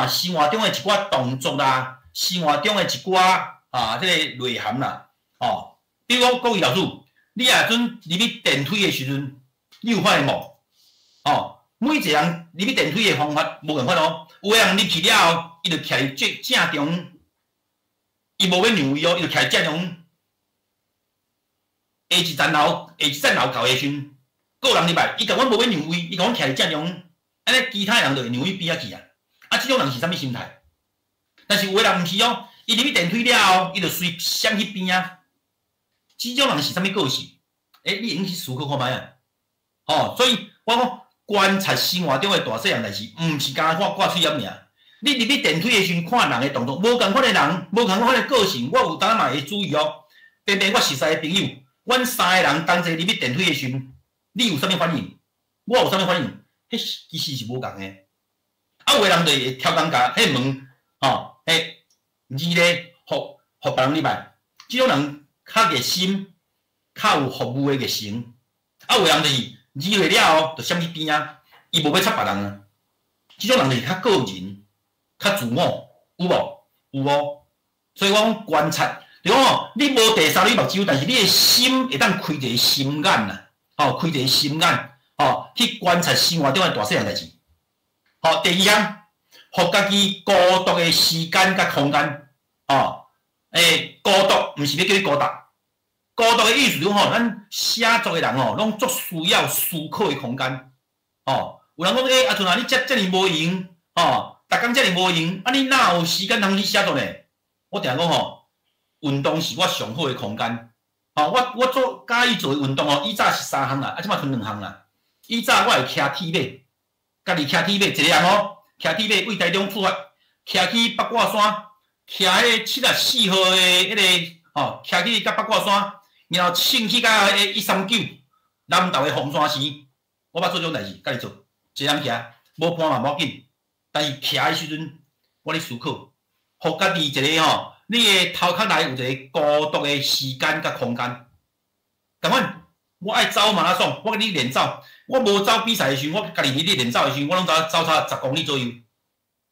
生活中的一寡动作啦，生活中的一寡这个内涵啦，比如讲各位老师，你阵入去电梯的时阵，你有发现无？每一个人入去电梯的方法无共款有个人入去了后，伊就徛伫正中，伊无要让位伊就徛伫正中，下一站楼到的时阵。个人入来，伊甲阮无要让位，伊甲阮徛伫正中，安尼其他人就会让位边仔去啊。即种人是啥物心态？但是有个人毋是伊入去电梯了后，伊就随闪迄边啊。即种人是啥物个性？你会用去思考看卖啊。所以我讲观察生活中的大细项代志，毋是干挂喙音尔，你入去电梯的时阵看人的动作，无共款的人，无共款的个性，我有当嘛会注意哦。偏偏我熟悉的朋友，阮3个人同齐入去电梯的时阵，你有啥物反应？我有啥物反应？迄其实是无共的。啊，有个人就会挑工甲迄门，吼，字咧，互别人入来。即种人较热心，较有服务的热情。啊，有个人就是字会了后，就闪去边啊，伊无要插别人啊。即种人就是较个人，较自我，有无？有无？所以我讲观察，就讲吼，你无第三类目睭，但是你的心会当开一个心眼呐，吼，开一个心眼，吼，去观察生活中的大细项代志。好，第二项，互家己孤独的时间甲空间，吼，孤独毋是要叫你孤独，孤独的意思就是吼，咱写作的人吼，拢足需要思考的空间，吼。有人讲阿俊啊，你遮尔无闲，吼，逐工遮尔无闲，啊，你哪有时间通去写作呢？我定讲吼，运动是我上好的空间，吼，我做介意做运动吼，以早是3项啦，啊，即摆剩2项啦。以早我会骑铁马，家己骑铁马，一个人哦，骑铁马为台中出发，骑去八卦山，骑迄74号的迄个吼，骑去到八卦山，然后乘去到迄139南投的凤山市，我捌做种代志，家己做。一人骑，无伴嘛无要紧，但是骑的时阵，我咧思考，互家己一个吼，你的头壳内有一个孤独的时间甲空间。同款，我爱走马拉松，我跟你练走，我无走比赛的时阵，我家己去练走的时阵，我拢走差10公里左右。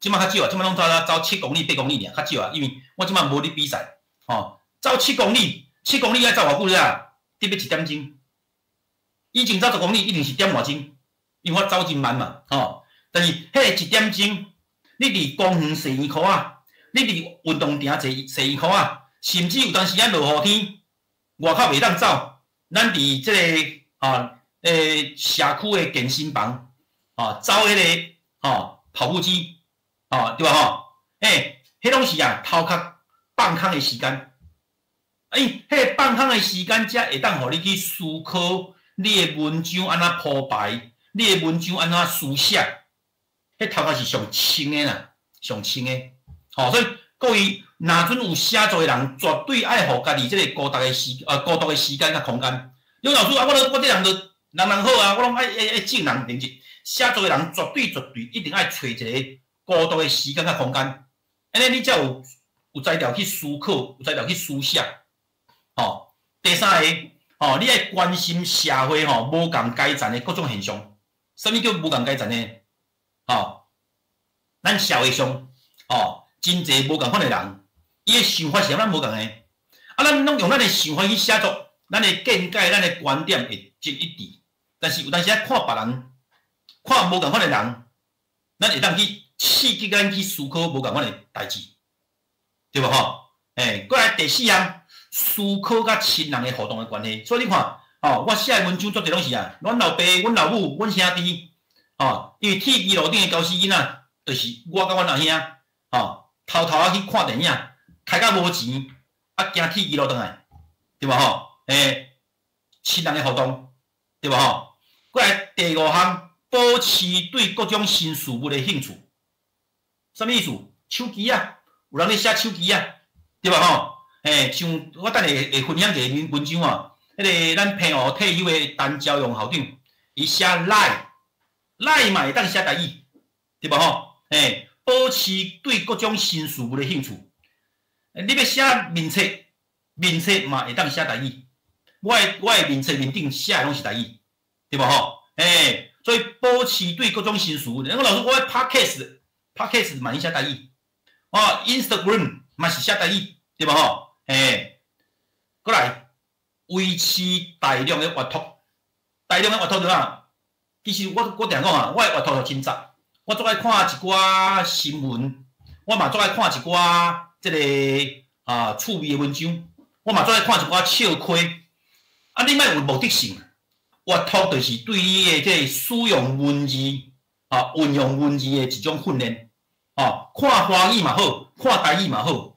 即摆较少啊，即摆拢走7公里、8公里尔，较少啊，因为我即摆无咧比赛，吼，走7公里，7公里爱走偌久啊？得要1点钟。以前走10公里一定是1点外钟。因为我走真慢嘛，吼，但是迄个1点钟，你伫公园坐圆箍啊，你伫运动场坐圆箍啊，甚至有当时啊落雨天，外口袂当走，咱伫即个社区的健身房，走迄个跑步机，对吧吼？迄拢是啊头壳放空的时间，迄个放空的时间才会当互你去思考你的文章安怎铺排。你的文章安怎书写？迄头壳是上清的啦，上清的。所以各位，若准有写作的人，绝对爱互家己即个孤独的时间甲空间。刘老师啊，我这人就人好啊，我拢爱正人连接。写作的人绝对一定爱找一个孤独的时间甲空间，安尼你才有才调去思考，有才调去书写。第三个，你爱关心社会无共阶层的各种现象。什么叫无共阶层呢？咱社会上真侪无共款的人，伊的想法是咱无共的。啊，咱拢用咱的想法去写作，咱的见解、咱的观点会真一致。但是有当时啊，看别人，看无共款的人，咱会当去刺激咱去思考无共款的代志，对无吼？过来第4项，思考甲亲人的互动的关系。所以你看。我写的文章绝对拢是啊，阮老爸、阮老母、阮兄弟，因为铁枝路顶的高死囡仔，就是我甲阮阿兄，偷偷啊去看电影，开到无钱，啊行铁枝路转来，对无吼？亲人的互动，对无吼？过来第5项，保持对各种新事物的兴趣。什么意思？手机啊，有人咧写手机啊，对无吼？像我等下会分享一个文章啊。迄个咱朋友退休的陈朝阳校长，伊写赖嘛会当写台语，对无吼？保持对各种新事物的兴趣。你要写面册嘛会当写台语。我的面册面顶写的拢是台语，对无吼？所以保持对各种新事物。那个老师，我的 podcast 嘛，伊写台语。Instagram 嘛是写台语，对无吼？过来。维持大量的阅读，大量的阅读对啊。其实我定讲啊，我的阅读就真杂，我最爱看一寡新闻，我嘛最爱看一寡即个趣味的文章，我嘛最爱看一寡笑亏。啊，你莫有目的性，阅读就是对你的即个使用文字运用文字的一种训练。看华语嘛好，看台语嘛好。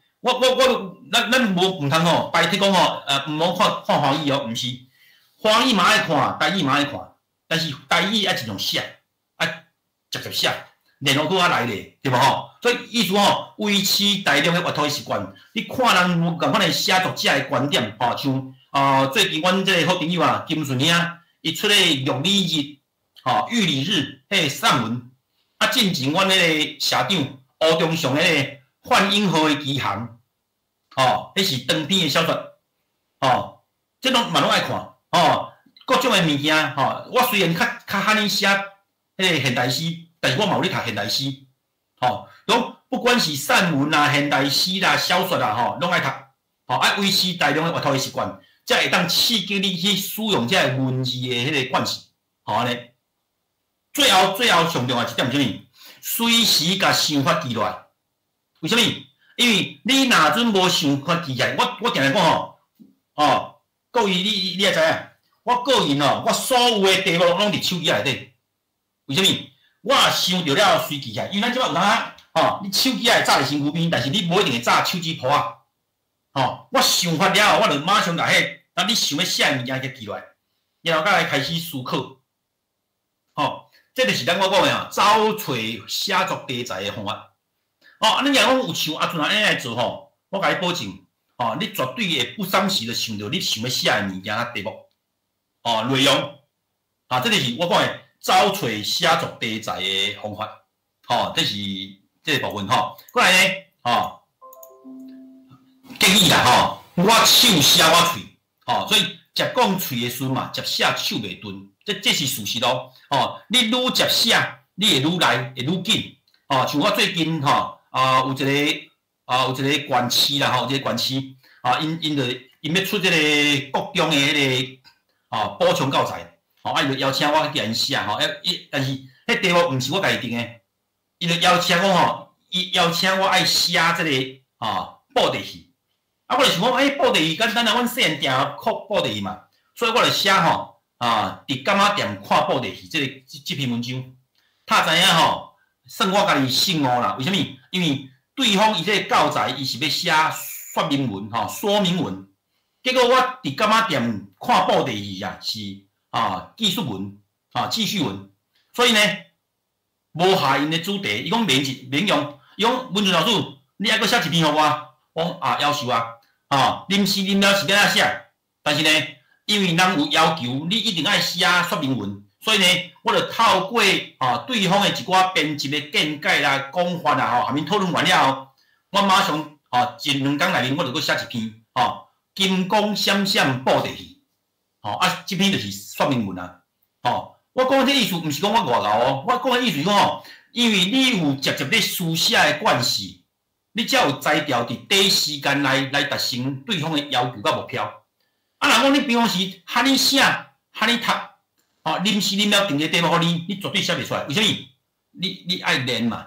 咱毋通吼，白天讲吼，毋好看华语哦，毋是，华语嘛爱看，台语嘛爱看，但是台语爱尽量写，爱直接写，联络搁来咧，对无吼？所以意思吼，维持大量的阅读的习惯。你看人有共款的写作者的观点，吼，像最近阮这个好朋友啊，金顺兄，伊出咧玉理日，吼，玉理日迄个散文，啊，进前阮迄个社长吴忠祥迄个幻影号的奇航，吼，迄是长篇的小说，吼，这拢嘛拢爱看，吼，各种的物件，吼，我虽然较罕去写迄个现代诗。但是我嘛有咧读现代诗，吼，拢不管是散文啦、现代诗啦、小说啦，吼，拢爱读，吼，爱维持大量的阅读的习惯，才会当刺激你去使用这个文字的迄个惯性，吼安尼。最后上重要一点是啥物？随时甲想法记落来。为什么？因为你若准无想法记起来，我定定讲吼，各位你也知影，我个人吼，我所有的题目拢伫手机内底。为什么？我想到了随记起来，因为咱即摆有当吼，你手机也会炸伫身躯边，但是你无一定会炸手机壳啊。吼，我想法了后，我就马上甲当你想要写物件给记落来，然后才来开始思考。吼，这就是咱我讲的找找写作题材的方法。哦，你若讲有像阿俊安尼来做吼，我甲你保证，吼，你绝对会不三时就想到你想要写的物件甲题目，哦，内容，啊，这就是我讲的。找找写作题材的方法，吼，这是这个部分吼。过来呢，吼，建议啦，吼，我手写我喙，吼，所以接讲喙的时嘛，接写手袂钝，这是事实咯，吼。你愈接写，你会愈来，会愈紧，吼。像我最近吼，有一个县市啦，吼，有一个县市，因要出这个国中的迄个补充教材。吼，伊就邀请我去甲因写吼，但是迄题目毋是我家己定诶，伊就邀请我吼，伊邀请我爱写即个布袋戏，啊，我就想讲，布袋戏简单啊，阮细汉定看布袋戏嘛，所以我就写吼伫柑仔店看布袋戏即篇文章，他知影吼，算我家己姓吴啦，为虾米？因为对方伊这个教材伊是要写说明文吼，说明文，结果我伫柑仔店看布袋戏啊是。技术文记叙文，所以呢，无下因的主题，伊讲免用，伊讲文俊老师，你还阁写一篇互我，我讲要求啊，临时临了是要安写，但是呢，因为人有要求，你一定爱写说明文，所以呢，我就透过对方的一寡编辑的见解啦、讲法啦，下面讨论完了后，我马上一两工内面我就阁写一篇金光闪闪布袋戏。这篇就是说明文啊。我讲这意思，毋是讲我外劳哦，我讲的意思是讲因为你有直接咧书写的惯势，你才有才调伫第一时间来达成对方的要求甲目标。若讲你平常时喊你写、喊你读，临时临了定个题目互你，你绝对写袂出来。为什么？你爱练嘛，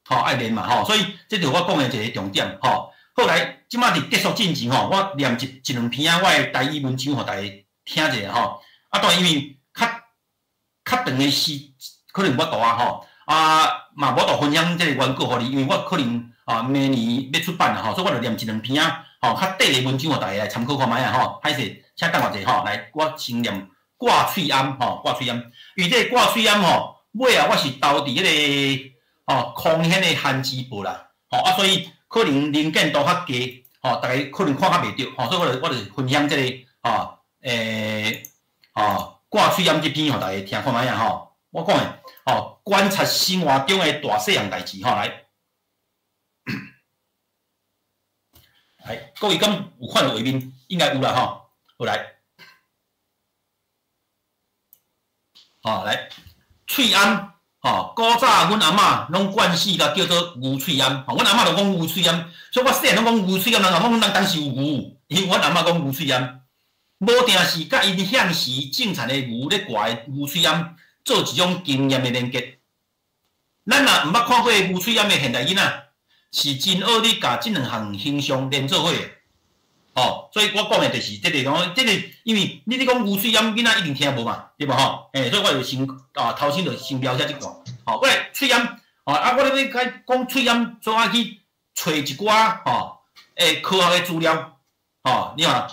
爱练嘛，所以这就是我讲的一个重点，后来即马伫结束进前我念一两篇我的台语文章互大家听一下当然因为较长的诗可能我读嘛无度分享这个原稿互你，因为我可能明年要出版啦所以我就念一两篇较短的文章互大家来参考看卖歹势，请等我一下来，我先念挂喙庵挂喙庵，因为这个挂喙庵尾我是投伫迄个空闲的汉字报啦，所以可能能见度较低，大家可能看较袂着，所以我就分享这个挂喙庵这篇互大家听看卖我讲的观察生活中的大细项代志来，各位敢有看到画面？应该有啦好来，来喙庵古早阮阿嬷拢惯死甲叫做牛喙庵，阮阿嬷就讲牛喙庵，所以我细汉拢讲牛喙庵，人讲阮当时有牛，因为阮阿嬷讲牛喙庵。无定是甲因向时种产的牛咧挂的牛喙庵做一种经验的连结。咱若毋捌看过牛喙庵的现代囡仔，是真学你甲即两项形象连做伙的。所以我讲的就是这个因为你咧讲牛喙庵囡仔一定听无嘛，对无所以我就先头先就先描写即段。我来喙庵我咧要讲喙庵，所以我去找一寡科学的资料你看。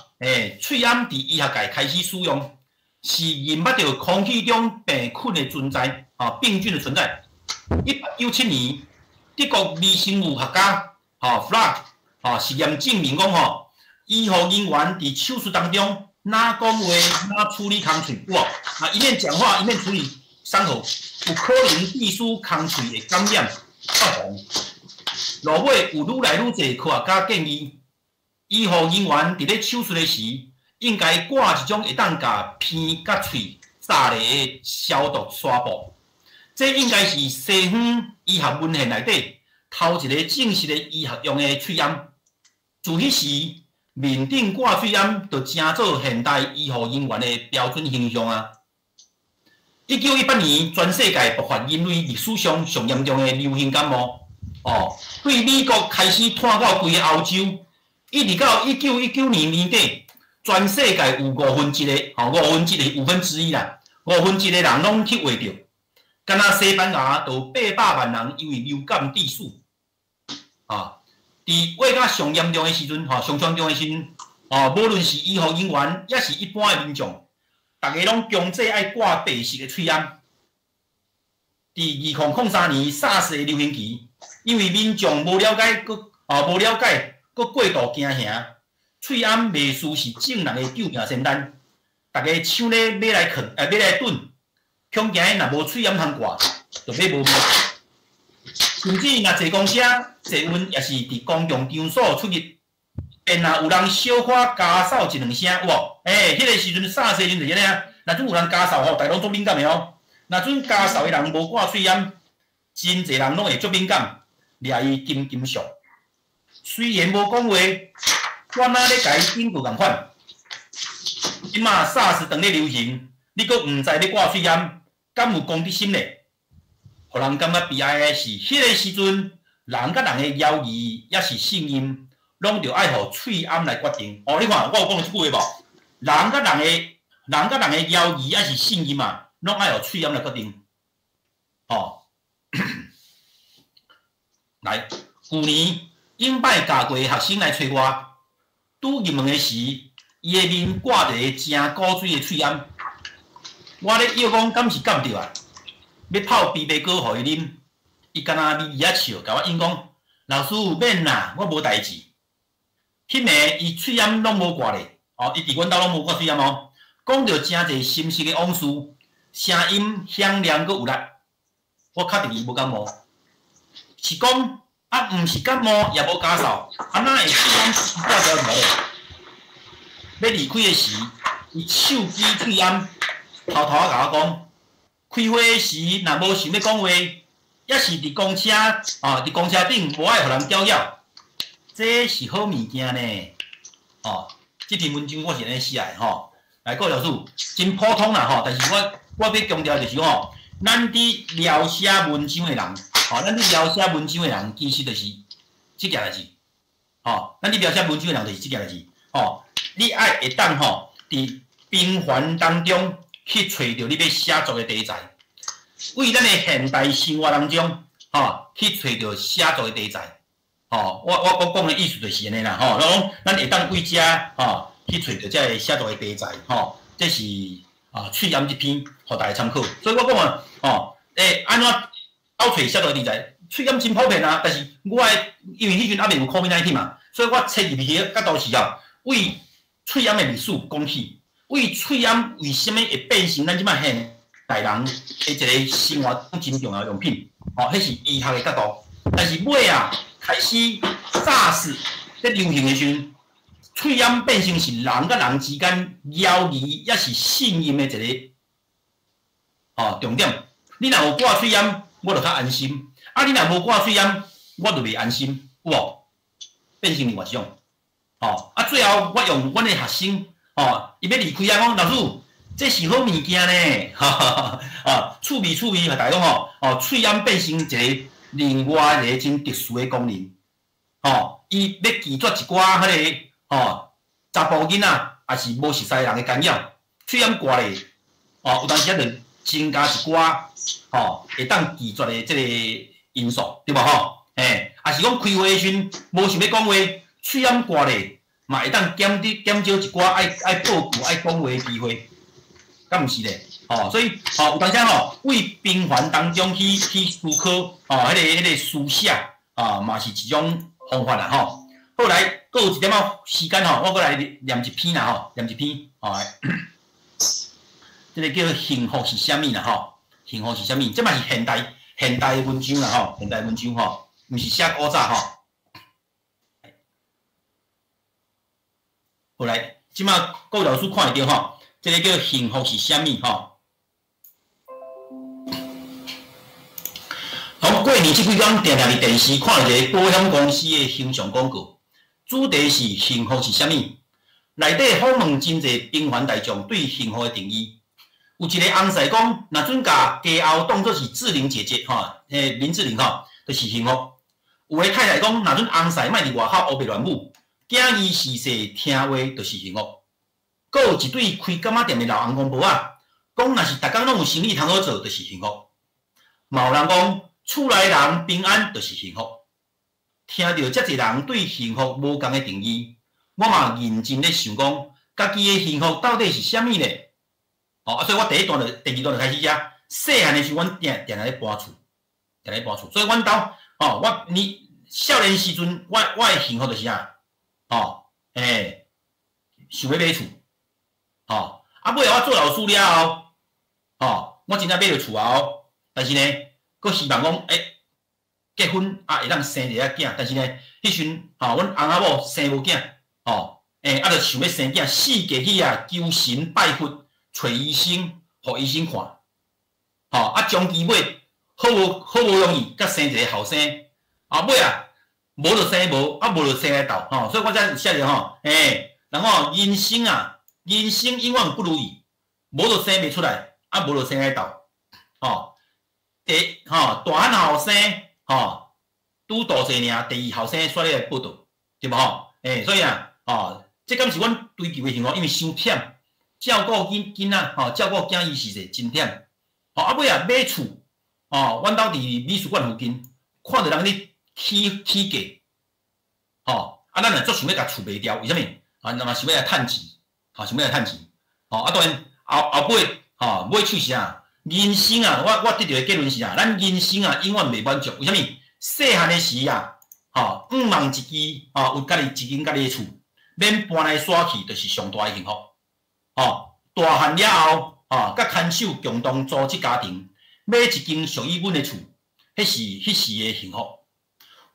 喙庵伫医学界开始使用，是认捌到空气中病菌的存在，病菌的存在。1897年，德国微生物学家Flach 实验证明讲医护人员伫手术当中哪讲话哪处理空喙，有无？一面讲话一面处理伤口，有可能致使空喙的感染发红。落尾有愈来愈侪科学家建议，医护人员伫咧手术的时，应该挂一种会当甲鼻甲喙杀的消毒纱布。这应该是西方医学文献内底头一个正式的医学用的喙掩。自迄时，面顶挂喙掩就成做现代医护人员的标准形象啊。1918年，全世界爆发人类历史上上严重的流行感冒。对美国开始拖到规个欧洲，一直到1919年年底，全世界有5分之一啦，5分之一的人拢去患着。敢若西班牙就800万人因为流感致死。伫患甲上严重的时阵，上严重的时阵，无论是医护人员，也是一般的民众，大家拢强制爱挂白色的喙掩。伫2003年SARS的流行期，因为民众无了解，佫过度惊吓，喙掩袂输是正人的救命仙丹。大家抢咧买来囤，恐惊若无喙掩通挂，就买无命。甚至若坐公车、坐运，也是伫公共场所出入，便若有人小可咳嗽一两声，有无？迄个时阵SARS时阵就安尼啊。若阵有人咳嗽大家拢足敏感的哦。若阵咳嗽的人无挂喙掩，真侪人拢会足敏感，掠伊金属。虽然无讲话，我哪咧甲伊应付共款。即马 SARS 当咧流行，你阁毋知要挂喙掩，敢有公德心咧？互人感觉悲哀的是，迄个时阵人甲人的友谊也是信任，拢着爱互喙掩来决定。你看我有讲即句话无？人甲人的友谊也是信任嘛，拢爱互喙掩来决定。来，去年英拜教过学生来找我，拄入门的时，伊的面挂着真古水的喙掩，我咧摇讲敢是感着啊？要泡枇杷果互伊啉，伊敢若咪咪啊笑，甲我应讲：老师免啦，我无代志。迄暝伊喙掩拢无挂咧，伊伫阮兜拢无挂喙掩哦。讲着真侪心事的往事，声音响亮阁有力。我确定伊无感冒，是讲毋是感冒也无咳嗽，哪会喙掩挂条条咧？要离开的时，伊手举喙掩，偷偷啊甲我讲。开会时，若无想要讲话，也是伫公车伫公车顶无爱互人搅扰，这是好物件呢。这篇文章我是安尼写的来，各位老师，真普通啦但是我要强调就是咱伫描写文章的人，咱伫描写文章的人，其实就是即件代志。咱伫描写文章的人就是即件代志。你爱会当伫平凡当中。去找到你要写作的题材，为咱的现代生活当中，去找到写作的题材，我讲的意思就是安尼啦，咱会当为遮去找到遮个写作的题材，这是喙掩这篇，互大家参考。所以我讲安怎找写作的题材，喙掩真普遍啊，但是因为迄阵还未有 COVID-19 嘛，所以我切入去个角度是为喙掩的历史讲起。为喙掩为什么会变成咱即摆现代人的一个生活真重要的用品？迄是医学的角度。但是尾开始SARS在流行的时阵，喙掩变成是人甲人之间友谊也是信任的一个重点。你若有挂喙掩，我就较安心；你若无挂喙掩，我就袂安心，有无？变成另外一种。最后我用阮的学生。伊要离开讲老师，这是好物件呢，趣味，和大家讲喙掩变成一个另外一个真特殊的功能，伊要拒绝一寡迄个查甫囡仔，也是无熟悉人的干扰，喙掩挂咧，有当时也着增加一寡会当拒绝的即个因素，对无也是讲开会时阵无想要讲话，喙掩挂咧。嘛会当减少一寡爱报告、爱讲话的机会，敢毋是咧？所以有当时为平凡当中去思考迄个思想嘛是一种方法啦好来，佫有一点时间我佫来念一篇啦念一篇这个叫幸福是啥物啦幸福是啥物？这嘛是现代文章啦现代文章毋是写古早好来，即马各位老师看会到这个叫幸福是啥物过年即几天定伫电视看一个保险公司的形象广告，主题是幸福是啥物？内底访问真侪平凡大众对幸福的定义。有一个翁婿讲，若准甲家后当作是志玲姐姐林志玲就是幸福。有个太太讲，若准翁婿莫伫外口黑白乱舞，囝儿是细听话就是幸福。佫有一对开柑仔店的老翁公婆讲若是逐工拢有生意通好做，就是幸福。嘛有人讲，厝内人平安就是幸福。听到遮侪人对幸福无共的定义，我嘛认真咧想讲，家己的幸福到底是啥物呢？所以我第二段就开始写。细汉的时候，阮定咧搬厝，所以阮兜你少年时阵，我的幸福就是啥？想要买厝，尾我做老师了后，我真正买着厝但是呢，佫希望讲，结婚会当生一个囝，但是呢，迄时阮翁仔某生无囝，就想要生囝，四界去求神拜佛。找医生，互医生看，将其尾好无容易，甲生一个后生，尾无就生无，无就生来斗，所以我才有写着然后人生永远不如意，无就生袂出来，无就生来斗，大汉后生，拄大细尔，第二后生煞咧来报道，对无所以这敢是阮追求的幸福，因为伤忝。照顾囡仔，照顾囝儿是者真忝。尾买厝，阮兜伫美术馆附近，看到人咧起价，咱若足想要甲厝卖掉，为虾米？那么想要来趁钱，想要来趁钱。当然后尾，买厝是啊，人生我得到的结论是咱人生永远袂满足。为虾米？细汉的时5万一支，有家己一间家己的厝，免搬来徙去，就是上大的幸福。大汉了后，甲牵手共同组织家庭，买一间属于阮的厝，迄时的幸福。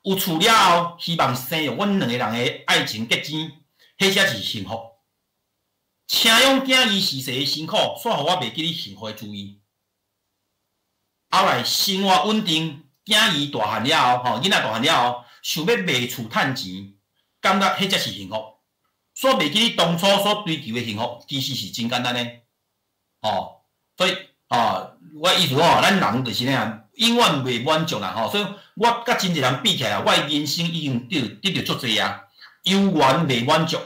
有厝了后，希望生育阮两个人的爱情结晶，迄才是幸福。请养囝儿时世的辛苦，煞互我袂记哩幸福的滋味。后来生活稳定，囝儿大汉了后，囡仔大汉了后，想要卖厝趁钱，感觉迄才是幸福。所袂记你当初所追求的幸福，其实是真简单的，所以我意思咱人就是那样，永远袂满足啦，所以我甲真侪人比起来，我的人生已经得到足侪永远袂满足，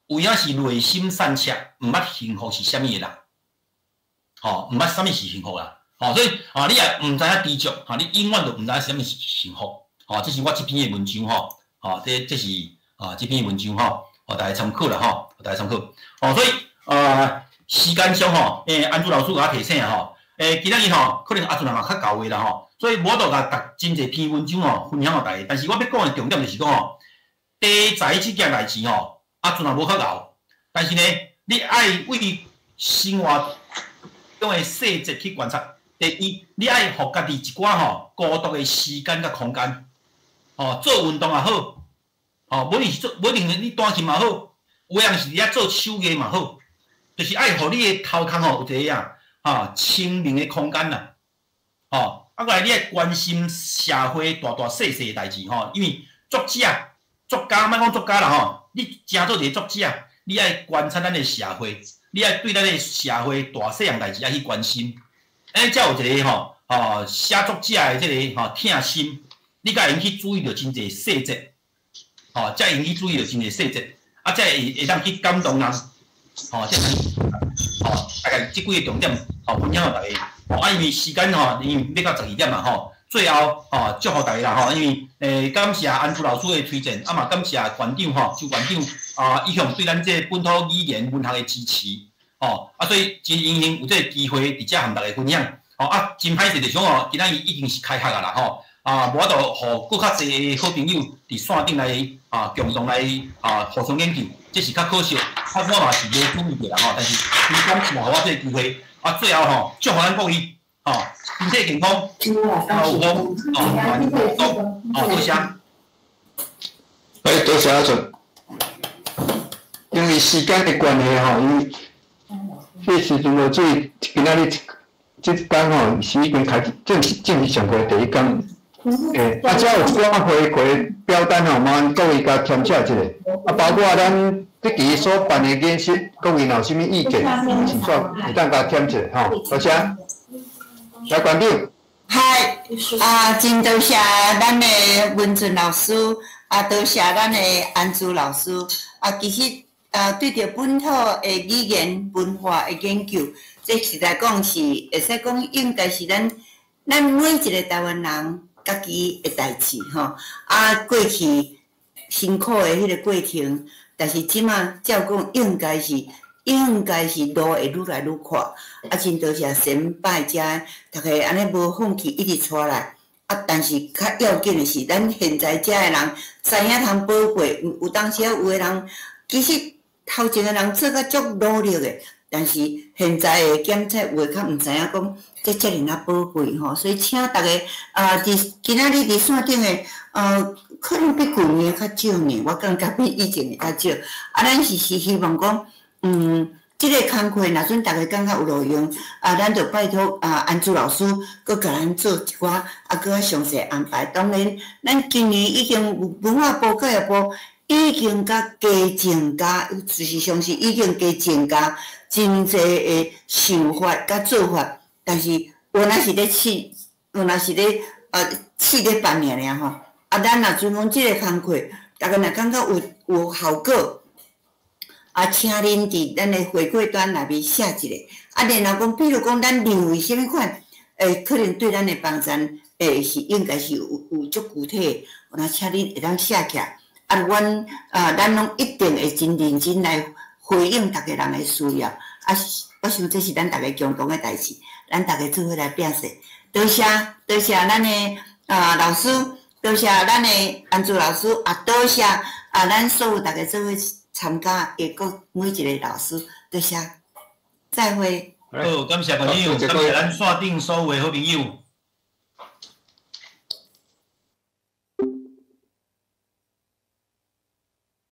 有影是内心散赤，毋捌幸福是啥物的人，毋捌啥物是幸福啦，所以你也毋知影知足，你永远都毋知影啥物是幸福，这是我这篇的文章这是这篇文章互大家参考啦互大家参考。所以时间上安珠老师甲我提醒今仔日可能阿俊人也较到位啦所以无度甲真侪篇文章分享互大家。但是我要讲的重点就是讲题材这件代志阿俊也无较熬，但是呢，你爱为生活中的细节去观察。第一，你爱互家己一寡孤独的时间甲空间，做运动也好。无一定你弹琴嘛好，有诶人是伫遐做手艺嘛好，就是爱互你诶头壳有一个清明诶空间啦，过来你爱关心社会大大细细诶代志因为作家莫讲作家啦你真做一个作者，你爱观察咱诶社会，你爱对咱诶社会大细项代志爱去关心，才有一个写作者诶即个疼心，你甲因去注意到真侪细节。才会引起注意到真侪细节，才会当去感动人，大概即几个重点，分享互大家。因为时间因为要到12点嘛最后祝福大家啦因为感谢安珠老师的推荐，嘛感谢馆长周馆长一向对咱这本土语言文学的支持，哦，所以真荣幸有这个机会伫遮和大家分享，真歹势就像今仔日已经是开学啊啦，无法度互更较侪好朋友伫线顶来共同来互相研究，这是较可惜，我嘛是无注意着啦但是今次互我这个机会，最后祝福咱各位身体健康，有福万事如意，多谢。多谢阿准。因为时间的关系因为迄时阵落水，今仔日这天是已经开始正式上课第一天。只有一寡回馈表单麻烦各位甲填写一下。包括咱这期所办的演习，各位若有啥物意见，请说，会当甲填一下多谢。来，馆长。嗨，真多谢咱的文俊老师，多谢咱的安珠老师。其实对着本土的语言文化的研究，这实在讲是会使讲应该是咱每一个台湾人家己的代志过去辛苦的迄个过程，但是即马照讲应该是路会愈来愈宽。真多谢先拜遮，大家安尼无放弃，一直出来。但是较要紧的是，咱现在遮的人知影通宝贵。有当时有的人其实头前的人做甲足努力的，但是现在的检测有的较毋知影讲这遮尔宝贵所以请大家伫今仔日伫线顶的可能比旧年较少呢，我感觉比以前的较少。咱是希望讲即个工课，若准大家感觉有路用，咱就拜托安珠老师，佮甲咱做一寡佮较详细安排。当然，咱今年已经文化部、教育部已经加增加，事实上是已经加增加真侪的想法甲做法，但是有若是咧试，有若是咧试咧办尔咱若准讲即个工课，大家若感觉有效果。请恁伫咱的回馈单内面写一个，然后讲，比如讲，咱认为啥物款，可能对咱的帮助，是应该是有足具体的，那请恁会当写起来。咱拢一定会真认真来回应大家人的需要。我想这是咱大家共同的代志，咱大家做伙来表示。多谢咱的老师，多谢咱的安珠老师，多谢咱所有大家做伙参加的各每一个老师，多谢，再会。好，感谢观众，感谢咱线顶所有的好朋友。